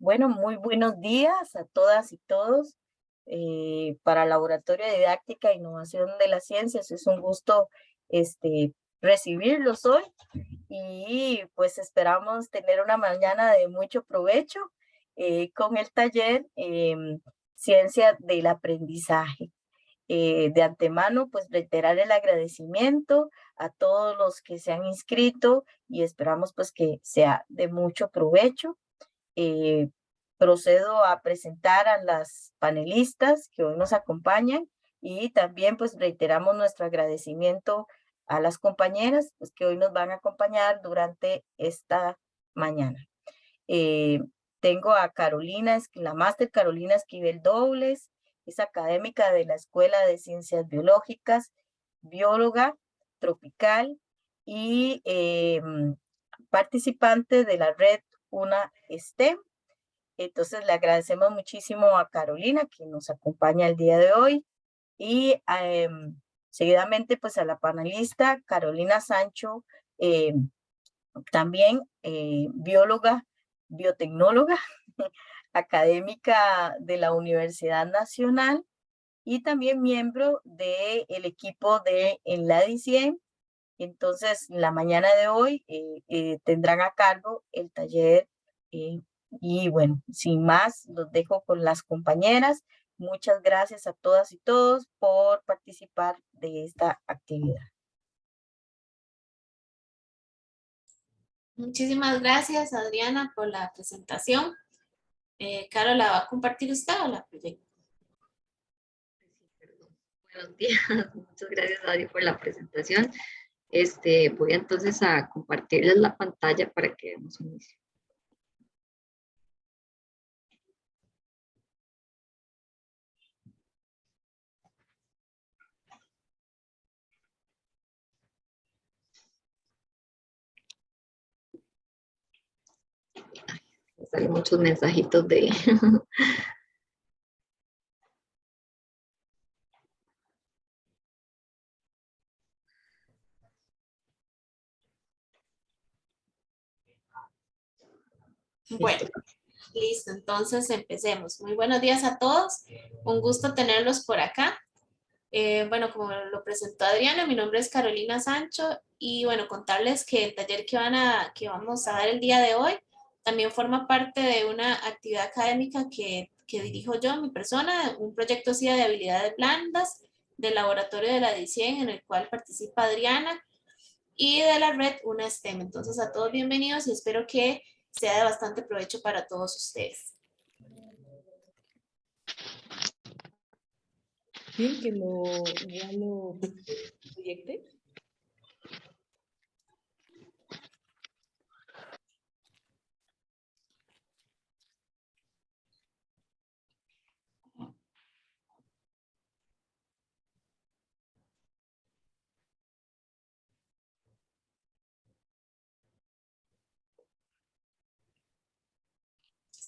Bueno, muy buenos días a todas y todos. Para Laboratorio de Didáctica e Innovación de las Ciencias es un gusto recibirlos hoy y pues esperamos tener una mañana de mucho provecho con el taller Ciencia del Aprendizaje. De antemano, pues reiterar el agradecimiento a todos los que se han inscrito y esperamos pues que sea de mucho provecho. Eh, Procedo a presentar a las panelistas que hoy nos acompañan y también pues reiteramos nuestro agradecimiento a las compañeras pues, que hoy nos van a acompañar durante esta mañana. Eh, Tengo a Carolina, la máster Carolina Esquivel Dobles, es académica de la Escuela de Ciencias Biológicas, bióloga tropical y participante de la red Una STEM. Entonces le agradecemos muchísimo a Carolina que nos acompaña el día de hoy y seguidamente pues a la panelista Carolina Sancho, también bióloga, biotecnóloga, académica de la Universidad Nacional y también miembro del equipo de en la DICIEM. Entonces, la mañana de hoy tendrán a cargo el taller y bueno, sin más, los dejo con las compañeras. Muchas gracias a todas y todos por participar de esta actividad. Muchísimas gracias, Adriana, por la presentación. Caro, ¿la va a compartir usted o la proyecto? Buenos días, muchas gracias, Adri, por la presentación. Voy entonces a compartirles la pantalla para que demos inicio. Salen muchos mensajitos de... Bueno, listo, entonces empecemos. Muy buenos días a todos, un gusto tenerlos por acá. Bueno, como lo presentó Adriana, mi nombre es Carolina Sancho y bueno, contarles que el taller que vamos a dar el día de hoy también forma parte de una actividad académica que dirijo yo, mi persona, un proyecto CIA de habilidades blandas del laboratorio de la DICIEN en el cual participa Adriana y de la red Una STEM. Entonces a todos bienvenidos y espero que sea de bastante provecho para todos ustedes. Bien, que igual lo proyecte.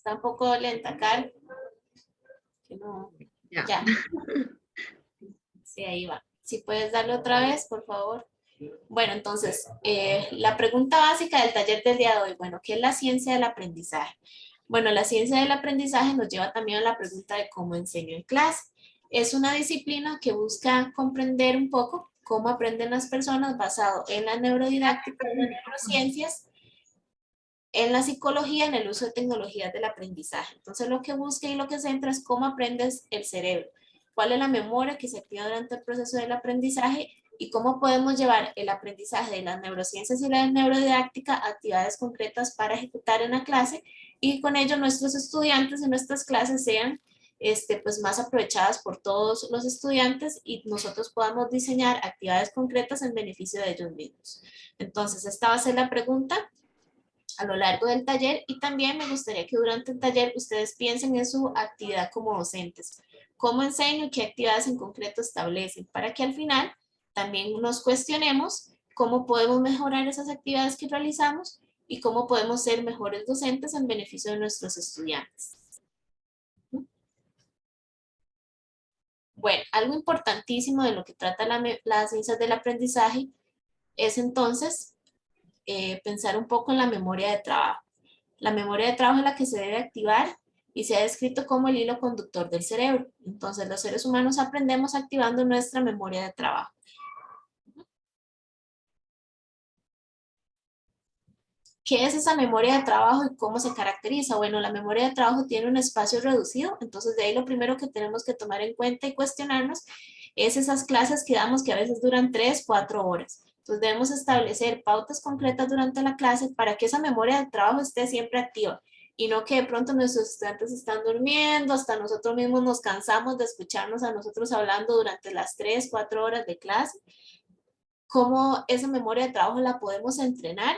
Está un poco lenta, Car. Que no, ya. Sí, ahí va. Si puedes darle otra vez, por favor. Bueno, entonces, la pregunta básica del taller del día de hoy, bueno, ¿qué es la ciencia del aprendizaje? Bueno, la ciencia del aprendizaje nos lleva también a la pregunta de cómo enseño en clase. Es una disciplina que busca comprender un poco cómo aprenden las personas basado en la neurodidáctica, en las neurociencias, en la psicología, en el uso de tecnologías del aprendizaje. Entonces, lo que busca y lo que centra es cómo aprendes el cerebro, cuál es la memoria que se activa durante el proceso del aprendizaje y cómo podemos llevar el aprendizaje de las neurociencias y la neurodidáctica a actividades concretas para ejecutar en la clase y con ello nuestros estudiantes en nuestras clases sean pues más aprovechadas por todos los estudiantes y nosotros podamos diseñar actividades concretas en beneficio de ellos mismos. Entonces, esta va a ser la pregunta a lo largo del taller y también me gustaría que durante el taller ustedes piensen en su actividad como docentes. ¿Cómo enseño y qué actividades en concreto establecen? Para que al final también nos cuestionemos cómo podemos mejorar esas actividades que realizamos y cómo podemos ser mejores docentes en beneficio de nuestros estudiantes. Bueno, algo importantísimo de lo que trata las ciencias del aprendizaje es entonces pensar un poco en la memoria de trabajo. La memoria de trabajo es la que se debe activar y se ha descrito como el hilo conductor del cerebro. Entonces, los seres humanos aprendemos activando nuestra memoria de trabajo. ¿Qué es esa memoria de trabajo y cómo se caracteriza? Bueno, la memoria de trabajo tiene un espacio reducido, entonces de ahí lo primero que tenemos que tomar en cuenta y cuestionarnos es esas clases que damos que a veces duran 3, 4 horas. Entonces debemos establecer pautas concretas durante la clase para que esa memoria de trabajo esté siempre activa y no que de pronto nuestros estudiantes están durmiendo, hasta nosotros mismos nos cansamos de escucharnos a nosotros hablando durante las 3, 4 horas de clase. ¿Cómo esa memoria de trabajo la podemos entrenar?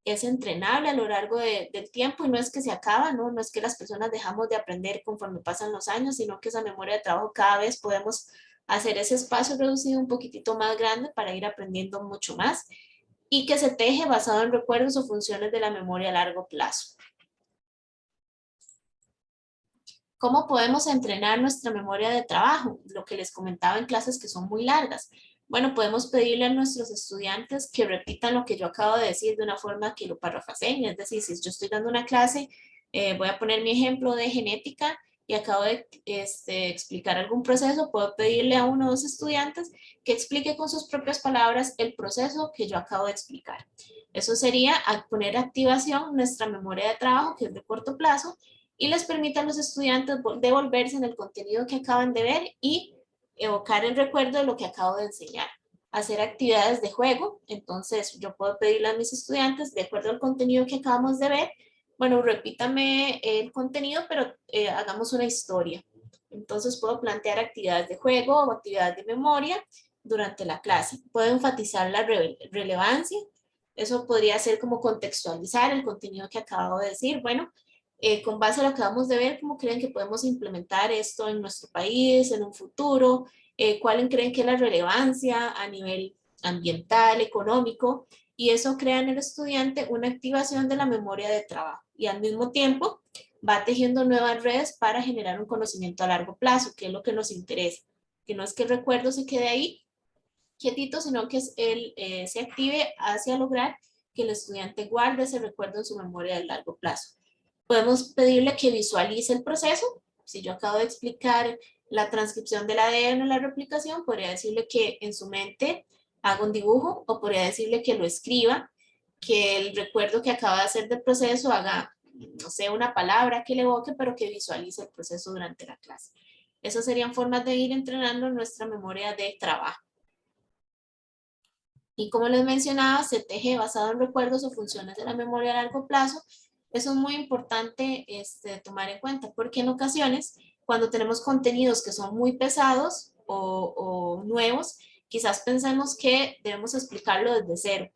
Es entrenable a lo largo del tiempo y no es que se acaba, ¿no? No es que las personas dejamos de aprender conforme pasan los años, sino que esa memoria de trabajo cada vez podemos hacer ese espacio reducido un poquitito más grande para ir aprendiendo mucho más y que se teje basado en recuerdos o funciones de la memoria a largo plazo. ¿Cómo podemos entrenar nuestra memoria de trabajo? Lo que les comentaba en clases que son muy largas. Bueno, podemos pedirle a nuestros estudiantes que repitan lo que yo acabo de decir de una forma que lo parafraseen. Es decir, si yo estoy dando una clase, voy a poner mi ejemplo de genética y acabo de explicar algún proceso, puedo pedirle a uno o dos estudiantes que explique con sus propias palabras el proceso que yo acabo de explicar. Eso sería poner activación nuestra memoria de trabajo, que es de corto plazo, y les permite a los estudiantes devolverse en el contenido que acaban de ver y evocar el recuerdo de lo que acabo de enseñar. Hacer actividades de juego, entonces yo puedo pedirle a mis estudiantes, de acuerdo al contenido que acabamos de ver, bueno, repítame el contenido, pero hagamos una historia. Entonces puedo plantear actividades de juego o actividades de memoria durante la clase. Puedo enfatizar la relevancia. Eso podría ser como contextualizar el contenido que acabo de decir. Bueno, con base a lo que vamos de ver, ¿cómo creen que podemos implementar esto en nuestro país, en un futuro? ¿Cuál creen que es la relevancia a nivel ambiental, económico? Y eso crea en el estudiante una activación de la memoria de trabajo y al mismo tiempo va tejiendo nuevas redes para generar un conocimiento a largo plazo, que es lo que nos interesa. Que no es que el recuerdo se quede ahí quietito, sino que él se active hacia lograr que el estudiante guarde ese recuerdo en su memoria de largo plazo. Podemos pedirle que visualice el proceso. Si yo acabo de explicar la transcripción del ADN en la replicación, podría decirle que en su mente haga un dibujo o podría decirle que lo escriba, que el recuerdo que acaba de hacer del proceso haga, no sé, una palabra que le evoque, pero que visualice el proceso durante la clase. Esas serían formas de ir entrenando nuestra memoria de trabajo. Y como les mencionaba, se teje basado en recuerdos o funciones de la memoria a largo plazo. Eso es muy importante tomar en cuenta, porque en ocasiones, cuando tenemos contenidos que son muy pesados o nuevos, quizás pensemos que debemos explicarlo desde cero.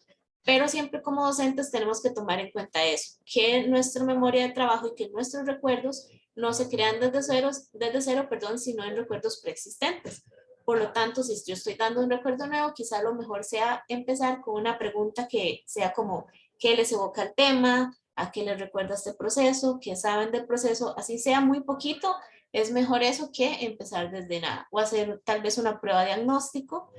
Pero siempre como docentes tenemos que tomar en cuenta eso, que nuestra memoria de trabajo y que nuestros recuerdos no se crean desde cero, sino en recuerdos preexistentes. Por lo tanto, si yo estoy dando un recuerdo nuevo, quizá lo mejor sea empezar con una pregunta que sea como, ¿qué les evoca el tema? ¿A qué les recuerda este proceso? ¿Qué saben del proceso? Así sea muy poquito, es mejor eso que empezar desde nada. O hacer tal vez una prueba de diagnóstico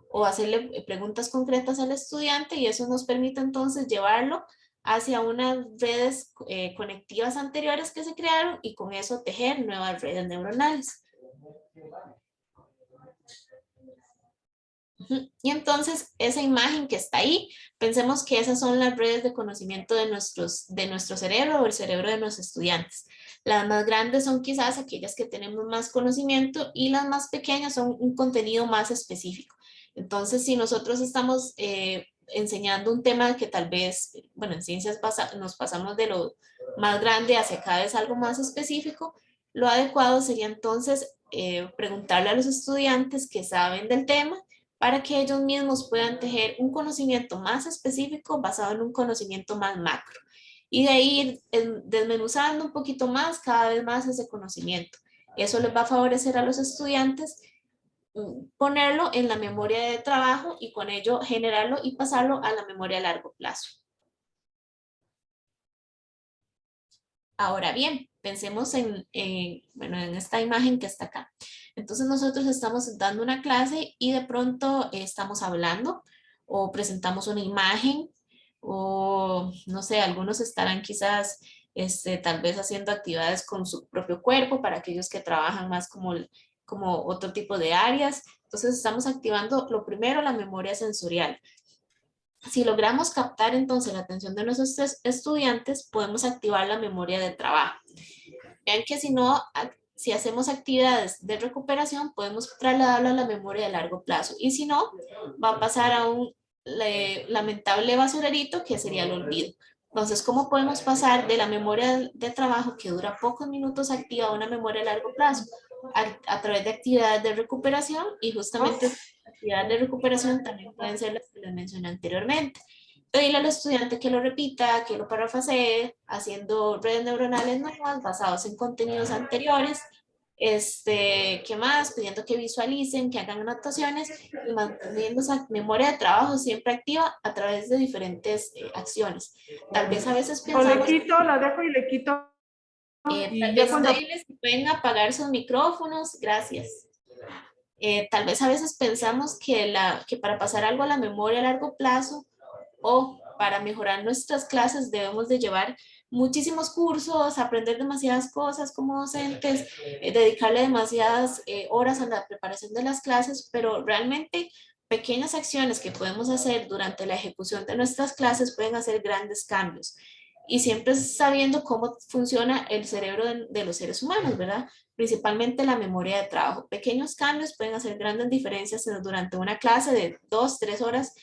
o hacerle preguntas concretas al estudiante y eso nos permite entonces llevarlo hacia unas redes conectivas anteriores que se crearon y con eso tejer nuevas redes neuronales. Y entonces esa imagen que está ahí, pensemos que esas son las redes de conocimiento de nuestro cerebro o el cerebro de los estudiantes. Las más grandes son quizás aquellas que tenemos más conocimiento y las más pequeñas son un contenido más específico. Entonces, si nosotros estamos enseñando un tema que tal vez, bueno, en ciencias nos pasamos de lo más grande hacia cada vez algo más específico, lo adecuado sería entonces preguntarle a los estudiantes que saben del tema para que ellos mismos puedan tejer un conocimiento más específico basado en un conocimiento más macro. Y de ahí ir desmenuzando un poquito más, cada vez más ese conocimiento. Eso les va a favorecer a los estudiantes ponerlo en la memoria de trabajo y con ello generarlo y pasarlo a la memoria a largo plazo. Ahora bien, pensemos bueno, en esta imagen que está acá. Entonces nosotros estamos dando una clase y de pronto estamos hablando o presentamos una imagen o no sé, algunos estarán quizás tal vez haciendo actividades con su propio cuerpo para aquellos que trabajan más como otro tipo de áreas. Entonces estamos activando lo primero, la memoria sensorial. Si logramos captar entonces la atención de nuestros estudiantes, podemos activar la memoria de trabajo. Vean que si no, si hacemos actividades de recuperación, podemos trasladarlo a la memoria de largo plazo. Y si no, va a pasar a un lamentable basurerito que sería el olvido. Entonces, ¿cómo podemos pasar de la memoria de trabajo que dura pocos minutos activa a una memoria a largo plazo? A través de actividades de recuperación, y justamente actividades de recuperación también pueden ser las que les mencioné anteriormente. Pedirle al estudiante que lo repita, que lo parafrasee, haciendo redes neuronales nuevas basados en contenidos anteriores. ¿Qué más? Pidiendo que visualicen, que hagan anotaciones y manteniendo esa memoria de trabajo siempre activa a través de diferentes acciones. Tal vez a veces pensamos... O le quito, la dejo y le quito. Tal vez pedirles que pueden apagar sus micrófonos. Gracias. Tal vez a veces pensamos que para pasar algo a la memoria a largo plazo o para mejorar nuestras clases debemos de llevar muchísimos cursos, aprender demasiadas cosas como docentes, dedicarle demasiadas horas a la preparación de las clases, pero realmente pequeñas acciones que podemos hacer durante la ejecución de nuestras clases pueden hacer grandes cambios. Y siempre sabiendo cómo funciona el cerebro de los seres humanos, ¿verdad? Principalmente la memoria de trabajo. Pequeños cambios pueden hacer grandes diferencias durante una clase de 2, 3 horas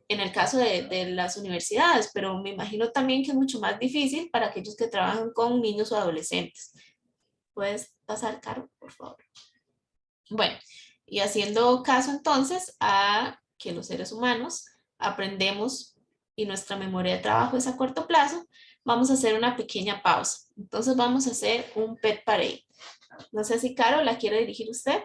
en el caso de las universidades, pero me imagino también que es mucho más difícil para aquellos que trabajan con niños o adolescentes. ¿Puedes pasar, Caro, por favor? Bueno, y haciendo caso entonces a que los seres humanos aprendemos y nuestra memoria de trabajo es a corto plazo, vamos a hacer una pequeña pausa. Entonces vamos a hacer un pet parade. No sé si, Caro, la quiere dirigir usted.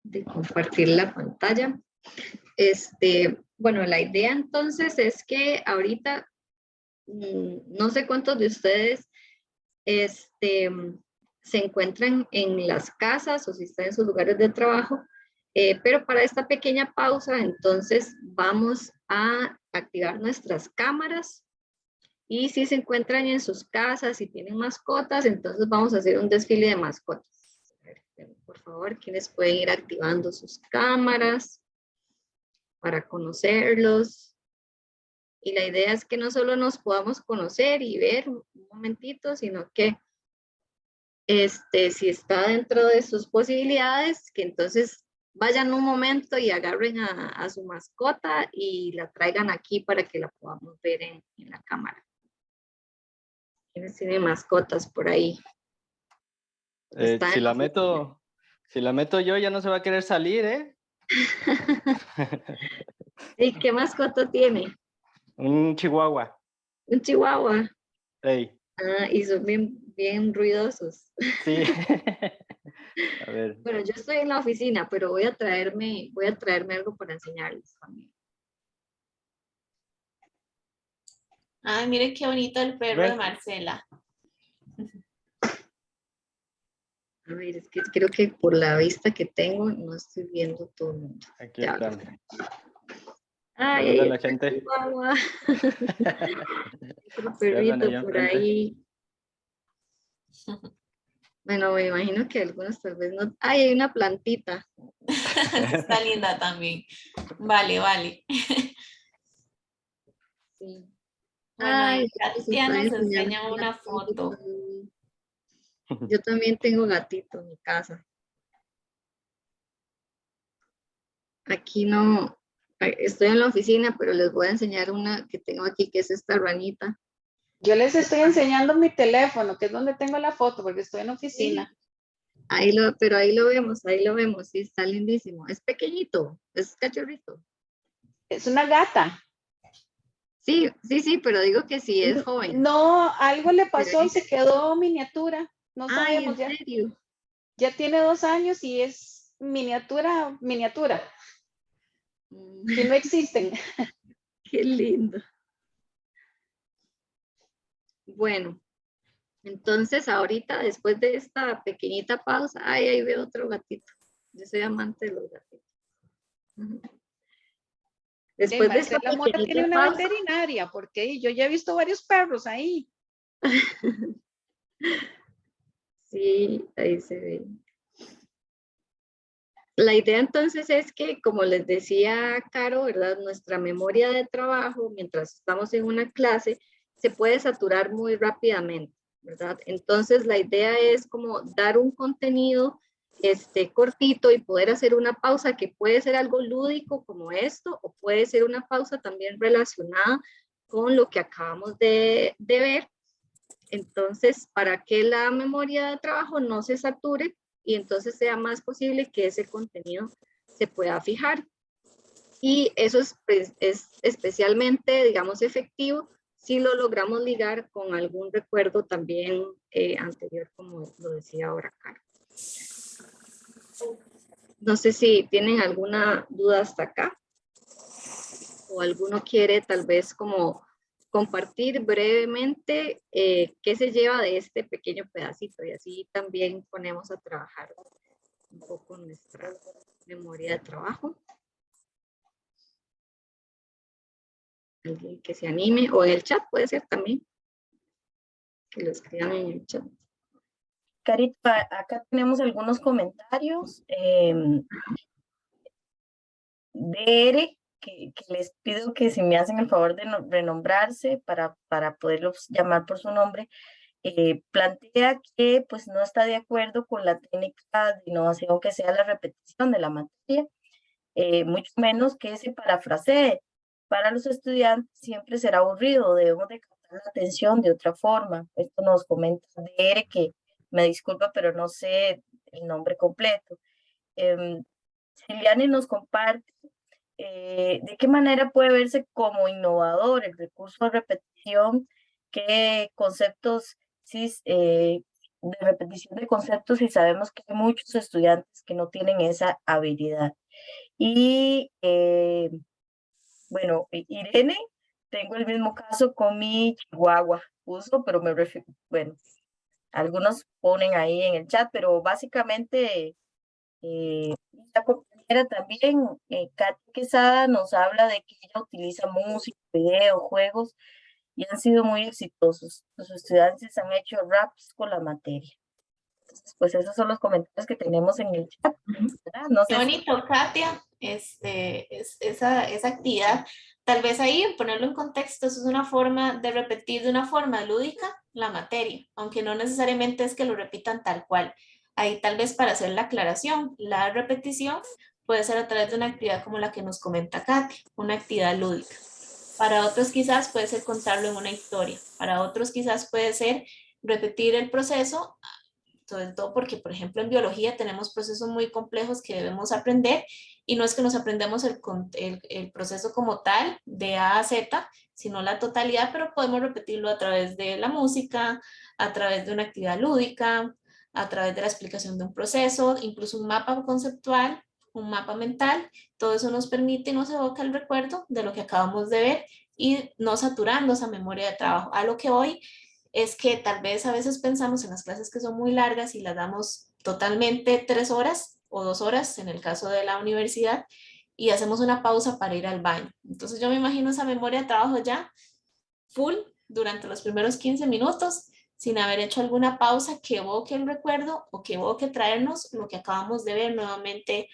De compartir la pantalla. Bueno, la idea entonces es que ahorita no sé cuántos de ustedes se encuentran en las casas o si están en sus lugares de trabajo, pero para esta pequeña pausa entonces vamos a activar nuestras cámaras y si se encuentran en sus casas y tienen mascotas, entonces vamos a hacer un desfile de mascotas. Por favor, ¿quiénes pueden ir activando sus cámaras para conocerlos? Y la idea es que no solo nos podamos conocer y ver un momentito, sino que si está dentro de sus posibilidades, que entonces vayan un momento y agarren a su mascota y la traigan aquí para que la podamos ver en la cámara. ¿Quiénes tienen mascotas por ahí? Si la meto yo, ya no se va a querer salir, ¿eh? ¿Y qué mascota tiene? Un chihuahua. Un chihuahua. Hey. Ah, y son bien ruidosos. Sí. A ver. Bueno, yo estoy en la oficina, pero voy a traerme algo para enseñarles también. Ay, miren qué bonito el perro de Marcela. A ver, es que creo que por la vista que tengo no estoy viendo todo el mundo. Aquí están. Ay, a la gente. Otro perrito por ahí. Bueno, me imagino que algunos tal vez no. Ay, hay una plantita. Está linda también. Vale. Sí. Bueno, ay, Katia nos enseña una foto. Yo también tengo gatito en mi casa. Aquí no, estoy en la oficina, pero les voy a enseñar una que tengo aquí, que es esta ranita. Yo les estoy enseñando mi teléfono, que es donde tengo la foto, porque estoy en la oficina. Pero ahí lo vemos, sí, está lindísimo. Es pequeñito, es cachorrito. Es una gata. Sí, pero digo que sí es joven. No, algo le pasó y se quedó miniatura. No sabemos ¿En serio? Ya tiene 2 años y es miniatura. Que no existen. Qué lindo. Bueno, entonces ahorita, después de esta pequeñita pausa, ahí veo otro gatito. Yo soy amante de los gatitos. Ujú. Después de esta Marcela Mora tiene pequeñita una pausa, veterinaria, porque yo ya he visto varios perros ahí. sí, ahí se ve. La idea entonces es que, como les decía Caro, ¿verdad? Nuestra memoria de trabajo, mientras estamos en una clase, se puede saturar muy rápidamente, ¿verdad? Entonces, la idea es como dar un contenido cortito y poder hacer una pausa que puede ser algo lúdico como esto, o puede ser una pausa también relacionada con lo que acabamos de ver. Entonces, para que la memoria de trabajo no se sature y entonces sea más posible que ese contenido se pueda fijar. Y eso es, pues, es especialmente, digamos, efectivo si lo logramos ligar con algún recuerdo también anterior, como lo decía ahora Caro. No sé si tienen alguna duda hasta acá o alguno quiere tal vez como compartir brevemente qué se lleva de este pequeño pedacito y así también ponemos a trabajar un poco nuestra memoria de trabajo. Alguien que se anime o en el chat puede ser también, que lo escriban en el chat. Carita, acá tenemos algunos comentarios. DR, que les pido que si me hacen el favor de renombrarse para poderlos llamar por su nombre, plantea que pues no está de acuerdo con la técnica de innovación que sea la repetición de la materia, mucho menos que se parafrasee. Para los estudiantes siempre será aburrido, debemos de captar la atención de otra forma. Esto nos comenta DR, que me disculpa, pero no sé el nombre completo. Ciliani nos comparte de qué manera puede verse como innovador el recurso de repetición, qué conceptos, de repetición de conceptos, y sabemos que hay muchos estudiantes que no tienen esa habilidad. Y bueno, Irene, tengo el mismo caso con mi chihuahua, uso, pero me refiero, bueno, algunos ponen ahí en el chat, pero básicamente la compañera también, Katy Quesada, nos habla de que ella utiliza música, video, juegos y han sido muy exitosos. Los estudiantes han hecho raps con la materia. Entonces, pues esos son los comentarios que tenemos en el chat, ¿verdad? No Qué sé si... bonito, Katia, esa actividad. Tal vez ahí, ponerlo en contexto, eso es una forma de repetir de una forma lúdica la materia, aunque no necesariamente es que lo repitan tal cual. Ahí tal vez para hacer la aclaración, la repetición puede ser a través de una actividad como la que nos comenta Katia, una actividad lúdica. Para otros quizás puede ser contarlo en una historia, para otros quizás puede ser repetir el proceso, sobre todo porque, por ejemplo, en biología tenemos procesos muy complejos que debemos aprender y no es que nos aprendemos el proceso como tal de A a Z, sino la totalidad, pero podemos repetirlo a través de la música, a través de una actividad lúdica, a través de la explicación de un proceso, incluso un mapa conceptual, un mapa mental. Todo eso nos permite y nos evoca el recuerdo de lo que acabamos de ver y no saturando esa memoria de trabajo. A lo que hoy es que tal vez a veces pensamos en las clases que son muy largas y las damos totalmente 3 horas o 2 horas en el caso de la universidad y hacemos una pausa para ir al baño. Entonces yo me imagino esa memoria de trabajo ya full durante los primeros 15 minutos sin haber hecho alguna pausa que evoque el recuerdo o que evoque traernos lo que acabamos de ver nuevamente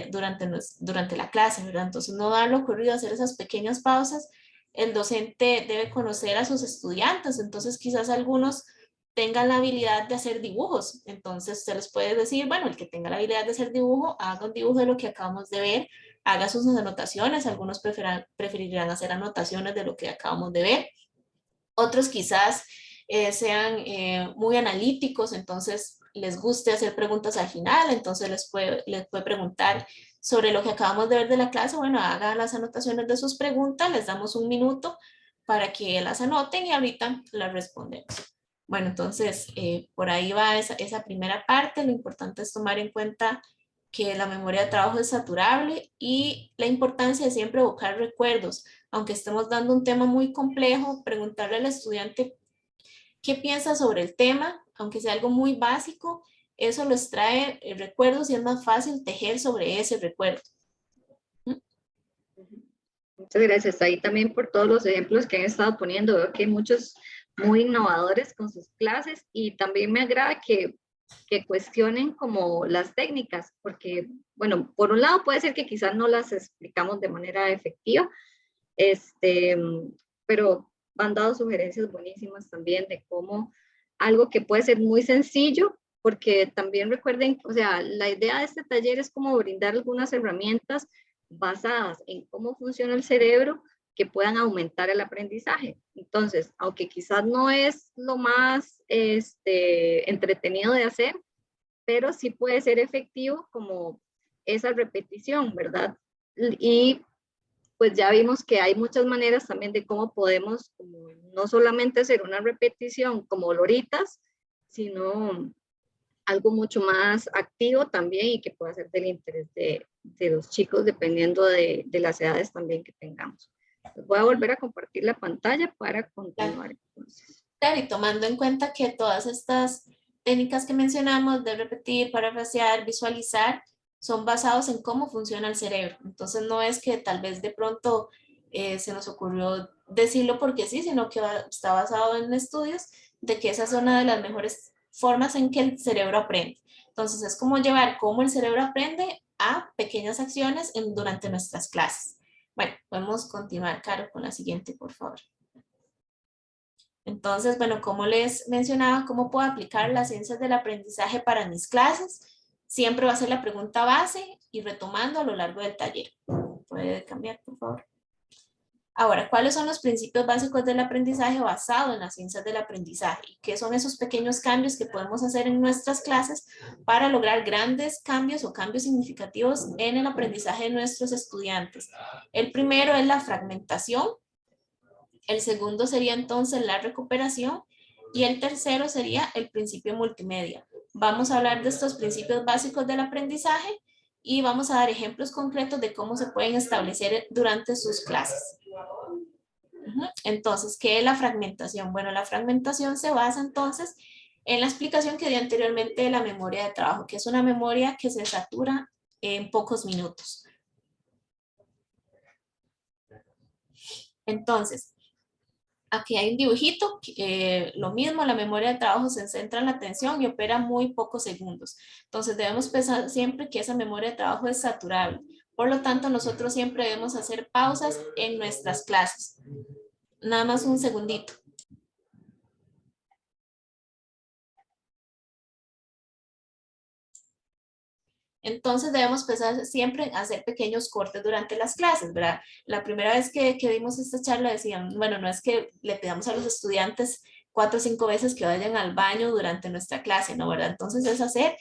durante la clase, ¿verdad? Entonces no darlo corrido, hacer esas pequeñas pausas. El docente debe conocer a sus estudiantes, entonces quizás algunos tengan la habilidad de hacer dibujos, entonces se les puede decir, bueno, el que tenga la habilidad de hacer dibujo, haga un dibujo de lo que acabamos de ver, haga sus anotaciones, algunos preferirán hacer anotaciones de lo que acabamos de ver, otros quizás sean muy analíticos, entonces les guste hacer preguntas al final, entonces les puede preguntar sobre lo que acabamos de ver de la clase, bueno, hagan las anotaciones de sus preguntas, les damos un minuto para que las anoten y ahorita las respondemos. Bueno, entonces por ahí va esa primera parte, lo importante es tomar en cuenta que la memoria de trabajo es saturable y la importancia de siempre evocar recuerdos, aunque estemos dando un tema muy complejo, preguntarle al estudiante qué piensa sobre el tema, aunque sea algo muy básico, eso les trae recuerdos y es más fácil tejer sobre ese recuerdo. Muchas gracias ahí también por todos los ejemplos que han estado poniendo. Veo que hay muchos muy innovadores con sus clases y también me agrada que cuestionen como las técnicas, porque, bueno, por un lado puede ser que quizás no las explicamos de manera efectiva, pero han dado sugerencias buenísimas también de cómo algo que puede ser muy sencillo, porque también recuerden, o sea, la idea de este taller es como brindar algunas herramientas basadas en cómo funciona el cerebro que puedan aumentar el aprendizaje. Entonces, aunque quizás no es lo más entretenido de hacer, pero sí puede ser efectivo como esa repetición, ¿verdad? Y pues ya vimos que hay muchas maneras también de cómo podemos como, no solamente hacer una repetición como loritas, sino algo mucho más activo también y que pueda ser del interés de los chicos dependiendo de las edades también que tengamos. Voy a volver a compartir la pantalla para continuar. Entonces. Claro, y tomando en cuenta que todas estas técnicas que mencionamos de repetir, parafrasear, visualizar, son basados en cómo funciona el cerebro. Entonces no es que tal vez de pronto se nos ocurrió decirlo porque sí, sino que está basado en estudios de que esa es una de las mejores formas en que el cerebro aprende. Entonces es como llevar cómo el cerebro aprende a pequeñas acciones durante nuestras clases. Bueno, podemos continuar, Caro, con la siguiente, por favor. Entonces, bueno, como les mencionaba, ¿cómo puedo aplicar las ciencias del aprendizaje para mis clases? Siempre va a ser la pregunta base y retomando a lo largo del taller. ¿Puede cambiar, por favor? Ahora, ¿cuáles son los principios básicos del aprendizaje basado en las ciencias del aprendizaje? ¿Y qué son esos pequeños cambios que podemos hacer en nuestras clases para lograr grandes cambios o cambios significativos en el aprendizaje de nuestros estudiantes? El primero es la fragmentación. El segundo sería entonces la recuperación y el tercero sería el principio multimedia. Vamos a hablar de estos principios básicos del aprendizaje y vamos a dar ejemplos concretos de cómo se pueden establecer durante sus clases. Entonces, ¿qué es la fragmentación? Bueno, la fragmentación se basa entonces en la explicación que di anteriormente de la memoria de trabajo, que es una memoria que se satura en pocos minutos. Entonces, aquí hay un dibujito, lo mismo, la memoria de trabajo se centra en la atención y opera muy pocos segundos. Entonces debemos pensar siempre que esa memoria de trabajo es saturable. Por lo tanto, nosotros siempre debemos hacer pausas en nuestras clases. Nada más un segundito. Entonces debemos pensar siempre en hacer pequeños cortes durante las clases, ¿verdad? La primera vez que dimos esta charla decían, bueno, no es que le pidamos a los estudiantes 4 o 5 veces que vayan al baño durante nuestra clase, ¿no? ¿Verdad? Entonces es hacer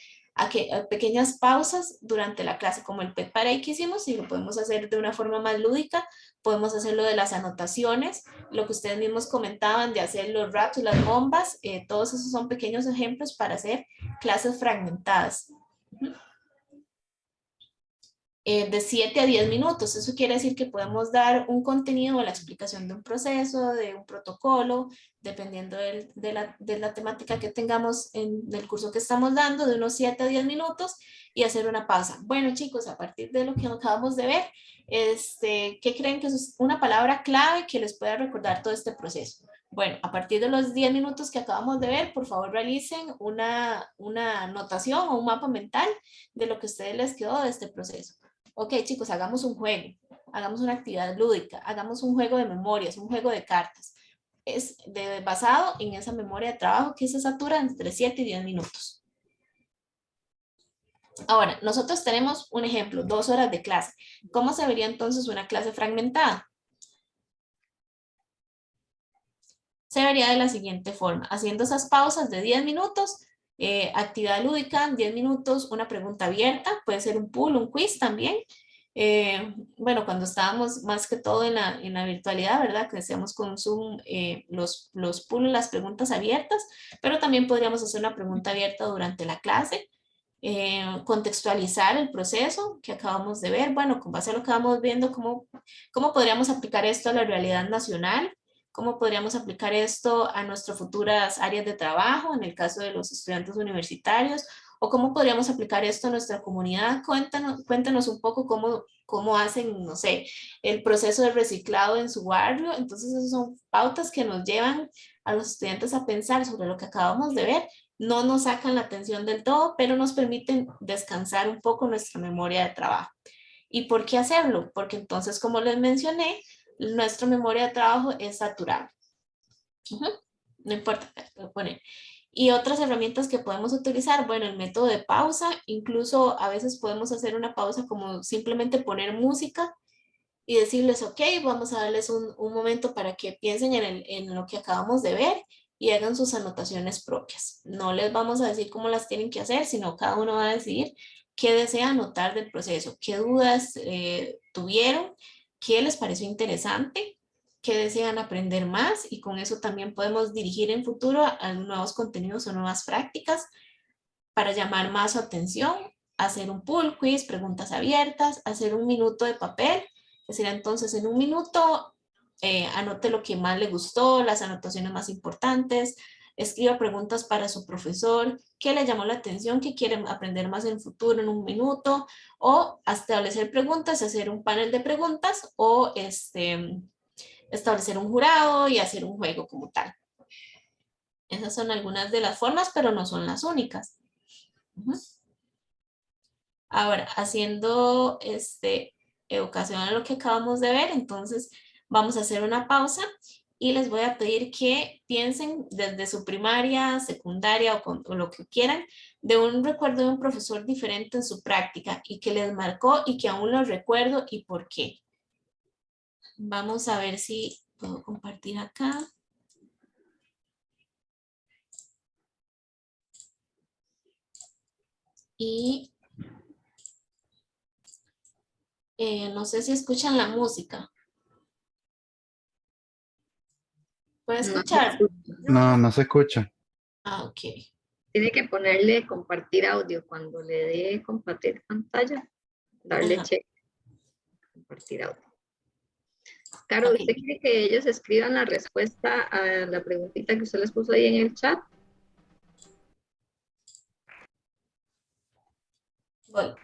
pequeñas pausas durante la clase, como el pet break que hicimos, y lo podemos hacer de una forma más lúdica, podemos hacerlo de las anotaciones, lo que ustedes mismos comentaban de hacer los raps y las bombas, todos esos son pequeños ejemplos para hacer clases fragmentadas. De 7 a 10 minutos. Eso quiere decir que podemos dar un contenido o la explicación de un proceso, de un protocolo, dependiendo de la temática que tengamos en el curso que estamos dando, de unos 7 a 10 minutos y hacer una pausa. Bueno, chicos, a partir de lo que acabamos de ver, ¿qué creen que es una palabra clave que les pueda recordar todo este proceso? Bueno, a partir de los 10 minutos que acabamos de ver, por favor realicen una anotación o un mapa mental de lo que a ustedes les quedó de este proceso. Ok, chicos, hagamos un juego, hagamos una actividad lúdica, hagamos un juego de memorias, un juego de cartas. Es basado en esa memoria de trabajo que se satura entre 7 y 10 minutos. Ahora, nosotros tenemos un ejemplo, 2 horas de clase. ¿Cómo se vería entonces una clase fragmentada? Se vería de la siguiente forma, haciendo esas pausas de 10 minutos, actividad lúdica, 10 minutos, una pregunta abierta, puede ser un pool, un quiz también. Bueno, cuando estábamos más que todo en la virtualidad, ¿verdad? Que decíamos con Zoom los pools, las preguntas abiertas, pero también podríamos hacer una pregunta abierta durante la clase, contextualizar el proceso que acabamos de ver, bueno, con base a lo que vamos viendo, cómo podríamos aplicar esto a la realidad nacional, cómo podríamos aplicar esto a nuestras futuras áreas de trabajo, en el caso de los estudiantes universitarios, o cómo podríamos aplicar esto a nuestra comunidad. Cuéntanos un poco cómo hacen, no sé, el proceso de reciclado en su barrio. Entonces, esas son pautas que nos llevan a los estudiantes a pensar sobre lo que acabamos de ver. No nos sacan la atención del todo, pero nos permiten descansar un poco nuestra memoria de trabajo. ¿Y por qué hacerlo? Porque entonces, como les mencioné, nuestra memoria de trabajo es saturable. No importa, puedo poner. Y otras herramientas que podemos utilizar, bueno, el método de pausa, incluso a veces podemos hacer una pausa como simplemente poner música y decirles, ok, vamos a darles un momento para que piensen en lo que acabamos de ver y hagan sus anotaciones propias. No les vamos a decir cómo las tienen que hacer, sino cada uno va a decidir qué desea anotar del proceso, qué dudas tuvieron, qué les pareció interesante, qué desean aprender más, y con eso también podemos dirigir en futuro a nuevos contenidos o nuevas prácticas para llamar más su atención, hacer un pull quiz, preguntas abiertas, hacer un minuto de papel, que sería entonces en un minuto, anote lo que más le gustó, las anotaciones más importantes, escriba preguntas para su profesor, qué le llamó la atención, qué quiere aprender más en el futuro en un minuto, o establecer preguntas, hacer un panel de preguntas, o establecer un jurado y hacer un juego como tal. Esas son algunas de las formas, pero no son las únicas. Ahora, haciendo educación a lo que acabamos de ver, entonces vamos a hacer una pausa y les voy a pedir que piensen desde su primaria, secundaria o lo que quieran, de un recuerdo de un profesor diferente en su práctica y que les marcó y que aún lo recuerdo y por qué. Vamos a ver si puedo compartir acá. Y no sé si escuchan la música. ¿Puede No se escuchar? escucha. No, no se escucha. Ah, ok. Tiene que ponerle compartir audio. Cuando le dé compartir pantalla, darle Ajá. check, compartir audio. Carol, Ok. ¿usted quiere que ellos escriban la respuesta a la preguntita que usted les puso ahí en el chat? Voy.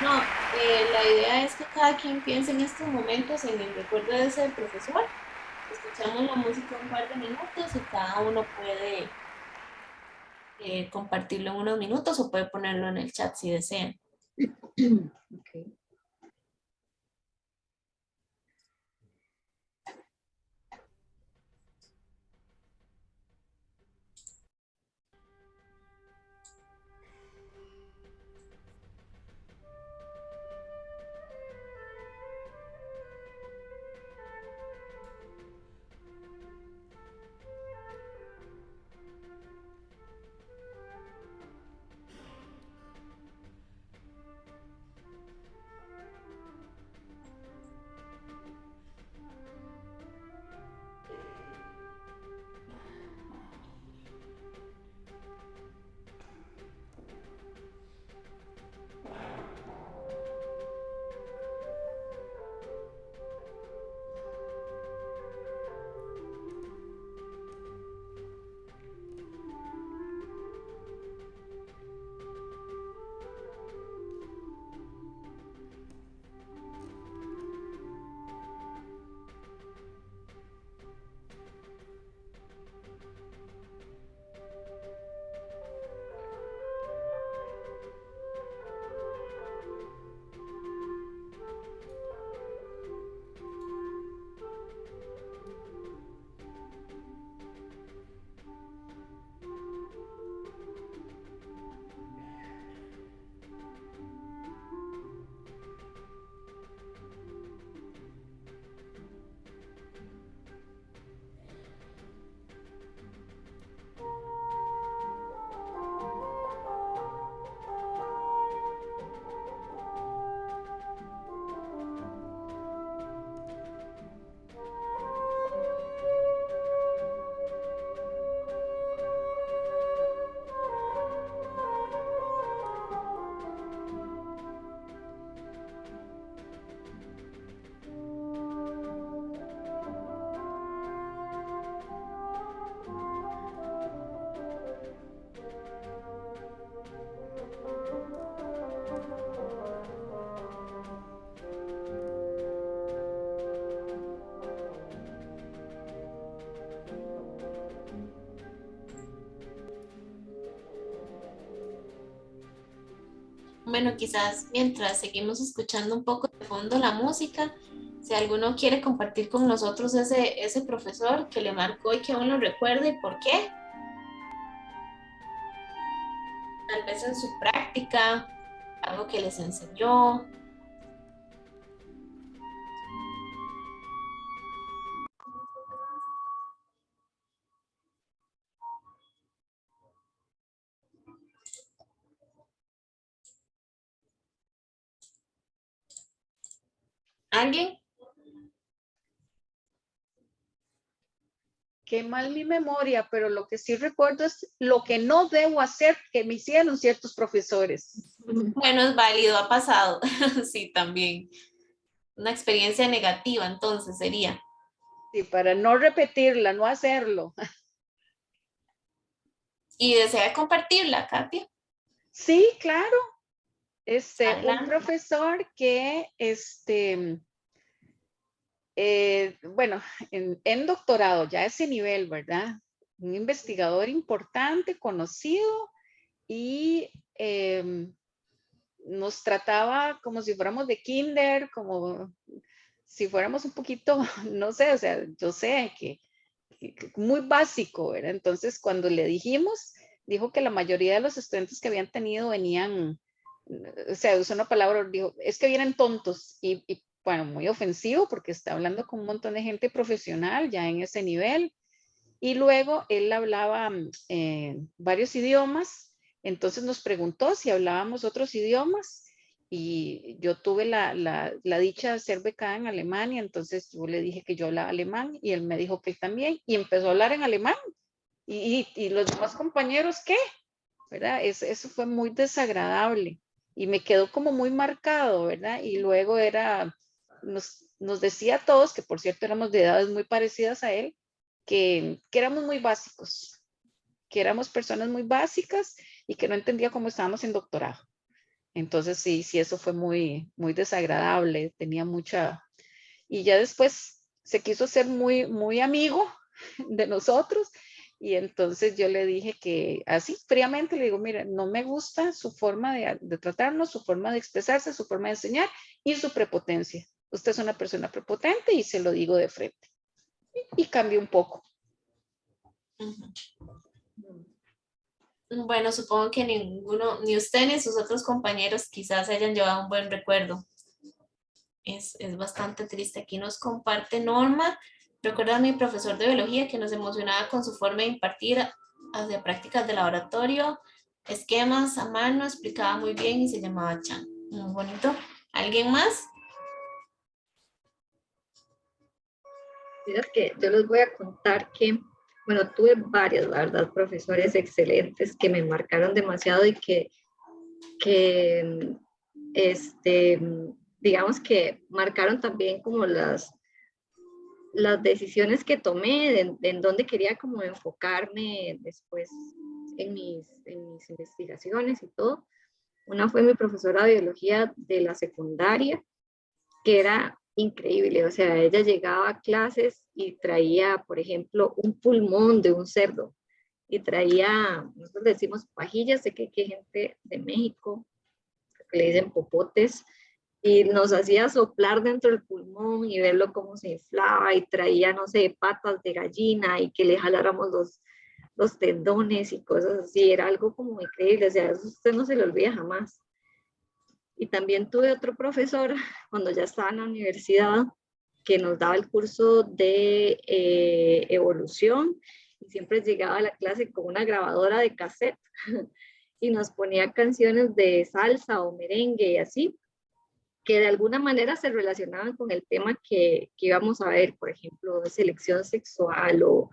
No, la idea es que cada quien piense en estos momentos en el recuerdo de ese profesor. Escuchamos la música un par de minutos y cada uno puede compartirlo en unos minutos o puede ponerlo en el chat si desean. Okay. Bueno, quizás mientras seguimos escuchando un poco de fondo la música, si alguno quiere compartir con nosotros ese profesor que le marcó y que aún lo recuerde y por qué. Tal vez en su práctica, algo que les enseñó. ¿Alguien? Qué mal mi memoria, pero lo que sí recuerdo es lo que no debo hacer que me hicieron ciertos profesores. Bueno, es válido, ha pasado. Sí, también. Una experiencia negativa, entonces sería. Sí, para no repetirla, no hacerlo. ¿Y desea compartirla, Katia? Sí, claro. Un Adelante. profesor que, bueno, en doctorado, ya a ese nivel, ¿verdad? Un investigador importante, conocido, y nos trataba como si fuéramos de kinder, como si fuéramos un poquito, no sé, o sea, yo sé que muy básico, ¿verdad? Entonces, cuando le dijimos, dijo que la mayoría de los estudiantes que habían tenido venían, o sea, usó una palabra, dijo, es que vienen tontos y bueno, muy ofensivo porque está hablando con un montón de gente profesional ya en ese nivel. Y luego él hablaba varios idiomas, entonces nos preguntó si hablábamos otros idiomas y yo tuve la dicha de ser becada en Alemania, entonces yo le dije que yo hablaba alemán y él me dijo que él también y empezó a hablar en alemán. Y los demás compañeros, ¿qué? ¿Verdad? Eso fue muy desagradable y me quedó como muy marcado, ¿verdad? Y luego nos decía a todos, que por cierto éramos de edades muy parecidas a él, que éramos muy básicos, que éramos personas muy básicas y que no entendía cómo estábamos en doctorado. Entonces sí, eso fue muy, muy desagradable, tenía mucha... Y ya después se quiso ser muy, muy amigo de nosotros y entonces yo le dije que así fríamente le digo, mira, no me gusta su forma de tratarnos, su forma de expresarse, su forma de enseñar y su prepotencia. Usted es una persona prepotente y se lo digo de frente. Y cambió un poco. Bueno, supongo que ninguno, ni usted ni sus otros compañeros quizás hayan llevado un buen recuerdo. Es bastante triste. Aquí nos comparte Norma. Recuerda a mi profesor de biología que nos emocionaba con su forma de impartir hacia prácticas de laboratorio, esquemas a mano, explicaba muy bien y se llamaba Chan. Muy bonito. ¿Alguien más? Mira que yo les voy a contar que, bueno, tuve varios, la verdad, profesores excelentes que me marcaron demasiado y que este, digamos que marcaron también como las decisiones que tomé, en dónde quería como enfocarme después en mis investigaciones y todo. Una fue mi profesora de biología de la secundaria, que era increíble, o sea, ella llegaba a clases y traía, por ejemplo, un pulmón de un cerdo y traía, nosotros le decimos pajillas, sé que hay gente de México que le dicen popotes, y nos hacía soplar dentro del pulmón y verlo cómo se inflaba y traía, no sé, patas de gallina y que le jaláramos los tendones y cosas así, era algo como increíble, o sea, eso usted no se lo olvida jamás. Y también tuve otro profesor cuando ya estaba en la universidad que nos daba el curso de evolución y siempre llegaba a la clase con una grabadora de cassette y nos ponía canciones de salsa o merengue y así, que de alguna manera se relacionaban con el tema que íbamos a ver, por ejemplo, de selección sexual o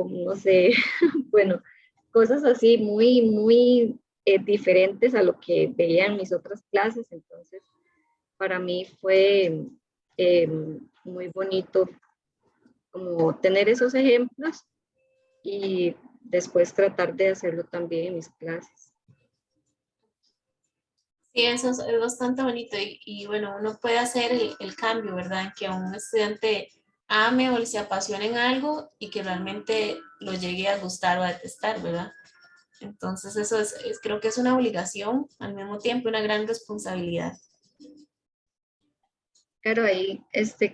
no sé, bueno, cosas así muy, muy diferentes a lo que veía en mis otras clases. Entonces, para mí fue eh, muy bonito como tener esos ejemplos y después tratar de hacerlo también en mis clases. Sí, eso es bastante bonito y bueno, uno puede hacer el cambio, ¿verdad? Que un estudiante ame o se apasione en algo y que realmente lo llegue a gustar o a detestar, ¿verdad? Entonces eso creo que es una obligación, al mismo tiempo una gran responsabilidad. Claro, ahí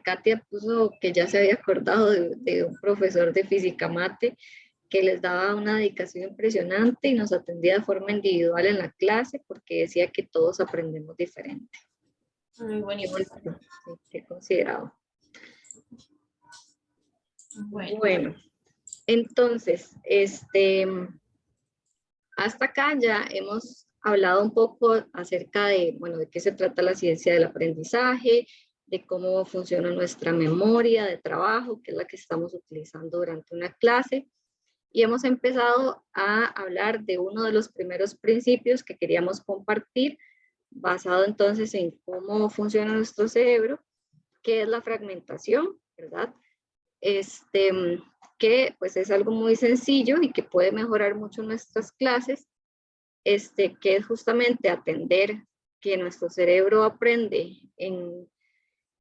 Katia puso que ya se había acordado de un profesor de física mate que les daba una dedicación impresionante y nos atendía de forma individual en la clase porque decía que todos aprendemos diferente. Muy bonito. Qué bonito, sí, qué considerado. Bueno, entonces, hasta acá ya hemos hablado un poco acerca de, bueno, de qué se trata la ciencia del aprendizaje, de cómo funciona nuestra memoria de trabajo, que es la que estamos utilizando durante una clase. Y hemos empezado a hablar de uno de los primeros principios que queríamos compartir, basado entonces en cómo funciona nuestro cerebro, que es la fragmentación, ¿verdad? Que pues es algo muy sencillo y que puede mejorar mucho nuestras clases, que es justamente atender que nuestro cerebro aprende